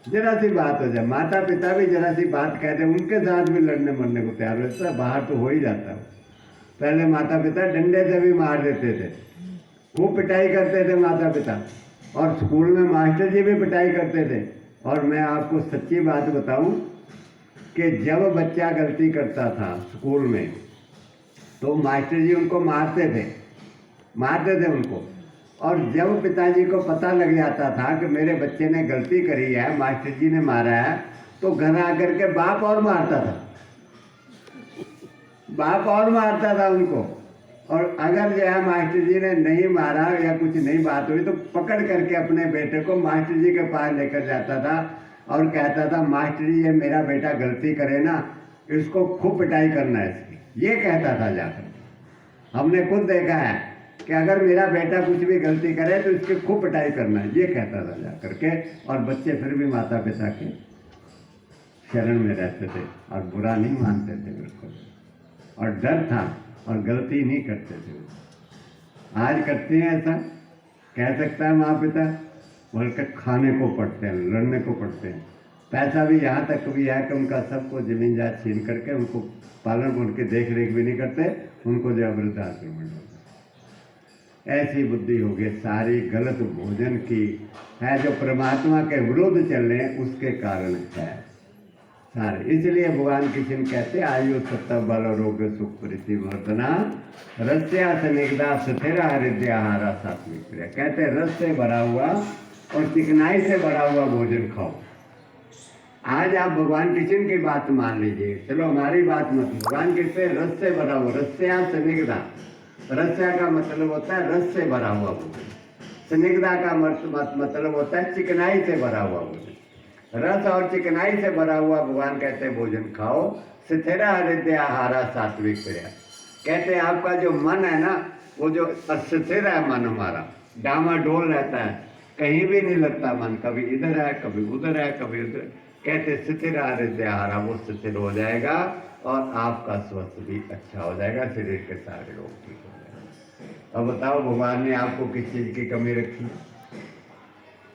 जरा सी बात हो जाए, माता पिता भी जरा सी बात कहते हैं उनके साथ भी लड़ने मरने को तैयार हो जाता है। बाहर तो हो ही जाता है। पहले माता पिता डंडे से भी मार देते थे, खूब पिटाई करते थे माता पिता, और स्कूल में मास्टर जी भी पिटाई करते थे। और मैं आपको सच्ची बात बताऊं कि जब बच्चा गलती करता था स्कूल में तो मास्टर जी उनको मारते थे उनको। और जब पिताजी को पता लग जाता था कि मेरे बच्चे ने गलती करी है, मास्टर जी ने मारा है, तो घर आकर के बाप और मारता था उनको। और अगर जो है मास्टर जी ने नहीं मारा या कुछ नहीं बात हुई तो पकड़ करके अपने बेटे को मास्टर जी के पास लेकर जाता था और कहता था मास्टर जी ये मेरा बेटा गलती करे ना, इसको खूब पिटाई करना है इसकी, ये कहता था जाकर। हमने खुद देखा है कि अगर मेरा बेटा कुछ भी गलती करे तो इसकी खूब पिटाई करना है, ये कहता था जा करके। और बच्चे फिर भी माता पिता के शरण में रहते थे और बुरा नहीं मानते थे बिल्कुल, और डर था और गलती नहीं करते थे। आज करते हैं ऐसा? कह सकता है माँ पिता? बल्कि खाने को पड़ते हैं, लड़ने को पड़ते हैं। पैसा भी यहाँ तक भी है कि उनका सबको जमीन जात छीन करके उनको पालन, उनकी देख रेख भी नहीं करते, उनको जो वृद्धाश्रम में डालते। ऐसी बुद्धि हो गई, सारी गलत भोजन की है जो परमात्मा के विरुद्ध चल रहे हैं, उसके कारण है सारे। इसलिए भगवान कृष्ण कहते आयु सत्ता बल आरोग्य सुख प्रीति वर्धना रस्या स्निग्धा स्थिरा हृदयाहारा सात्विक क्रिया। कहते रस से भरा हुआ और चिकनाई से भरा हुआ भोजन खाओ। आज आप भगवान कृष्ण की बात मान लीजिए, चलो हमारी बात मत। भगवान कृष्ण रस से भरा हुआ, रस्या स्निग्धा, रस्या का मतलब होता है रस से भरा हुआ भोजन, स्निग्धा का मतलब होता है चिकनाई से भरा हुआ भोजन। रस और चिकनाई से भरा हुआ भगवान कहते हैं भोजन खाओ। स्थिरा हृदय आहारा सात्विक क्रिया। कहते हैं आपका जो मन है ना, वो जो अस्थिर है मन हमारा, डामाडोल रहता है, कहीं भी नहीं लगता मन, कभी इधर है कभी उधर है कभी उधर। कहते स्थिर हृदय आहारा, वो स्थिर हो जाएगा और आपका स्वास्थ्य भी अच्छा हो जाएगा, शरीर के सारे रोग ठीक हो जाएंगे। अब बताओ भगवान ने आपको किस चीज़ की कमी रखी?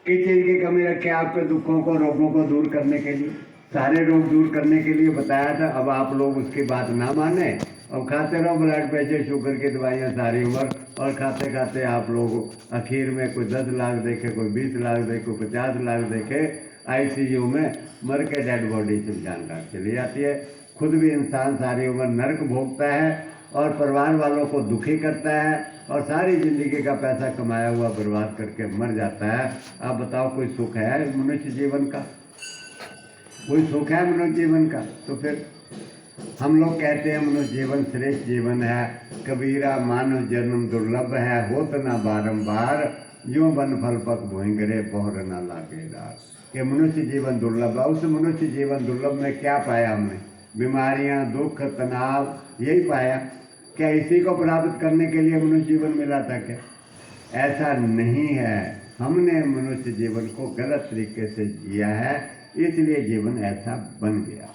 किस चीज़ की कमी रखी? आपके दुखों को, रोगों को दूर करने के लिए, सारे रोग दूर करने के लिए बताया था। अब आप लोग उसकी बात ना माने, अब खाते रहो ब्लड प्रेशर शुगर की दवाइयाँ सारी उम्र, और खाते खाते आप लोग आखिर में कोई 10 लाख देखे, कोई 20 लाख देखे, कोई 50 लाख देखे, ICU में मर के डेड बॉडी जान लाख चली जाती है। खुद भी इंसान सारी उम्र नर्क भोगता है और परिवार वालों को दुखी करता है और सारी जिंदगी का पैसा कमाया हुआ बर्बाद करके मर जाता है। आप बताओ कोई सुख है मनुष्य जीवन का? कोई सुख है मनुष्य जीवन का? तो फिर हम लोग कहते हैं मनुष्य जीवन श्रेष्ठ जीवन है। कबीरा मानव जन्म दुर्लभ है, होत ना बारंबार, जो बन फल पक भोंगरे पोहर ना लागेदार। कि मनुष्य जीवन दुर्लभ है। उस मनुष्य जीवन दुर्लभ में क्या पाया हमने? बीमारियां, दुख, तनाव, यही पाया। क्या इसी को प्राप्त करने के लिए मनुष्य जीवन मिला था क्या? ऐसा नहीं है। हमने मनुष्य जीवन को गलत तरीके से जिया है, इसलिए जीवन ऐसा बन गया।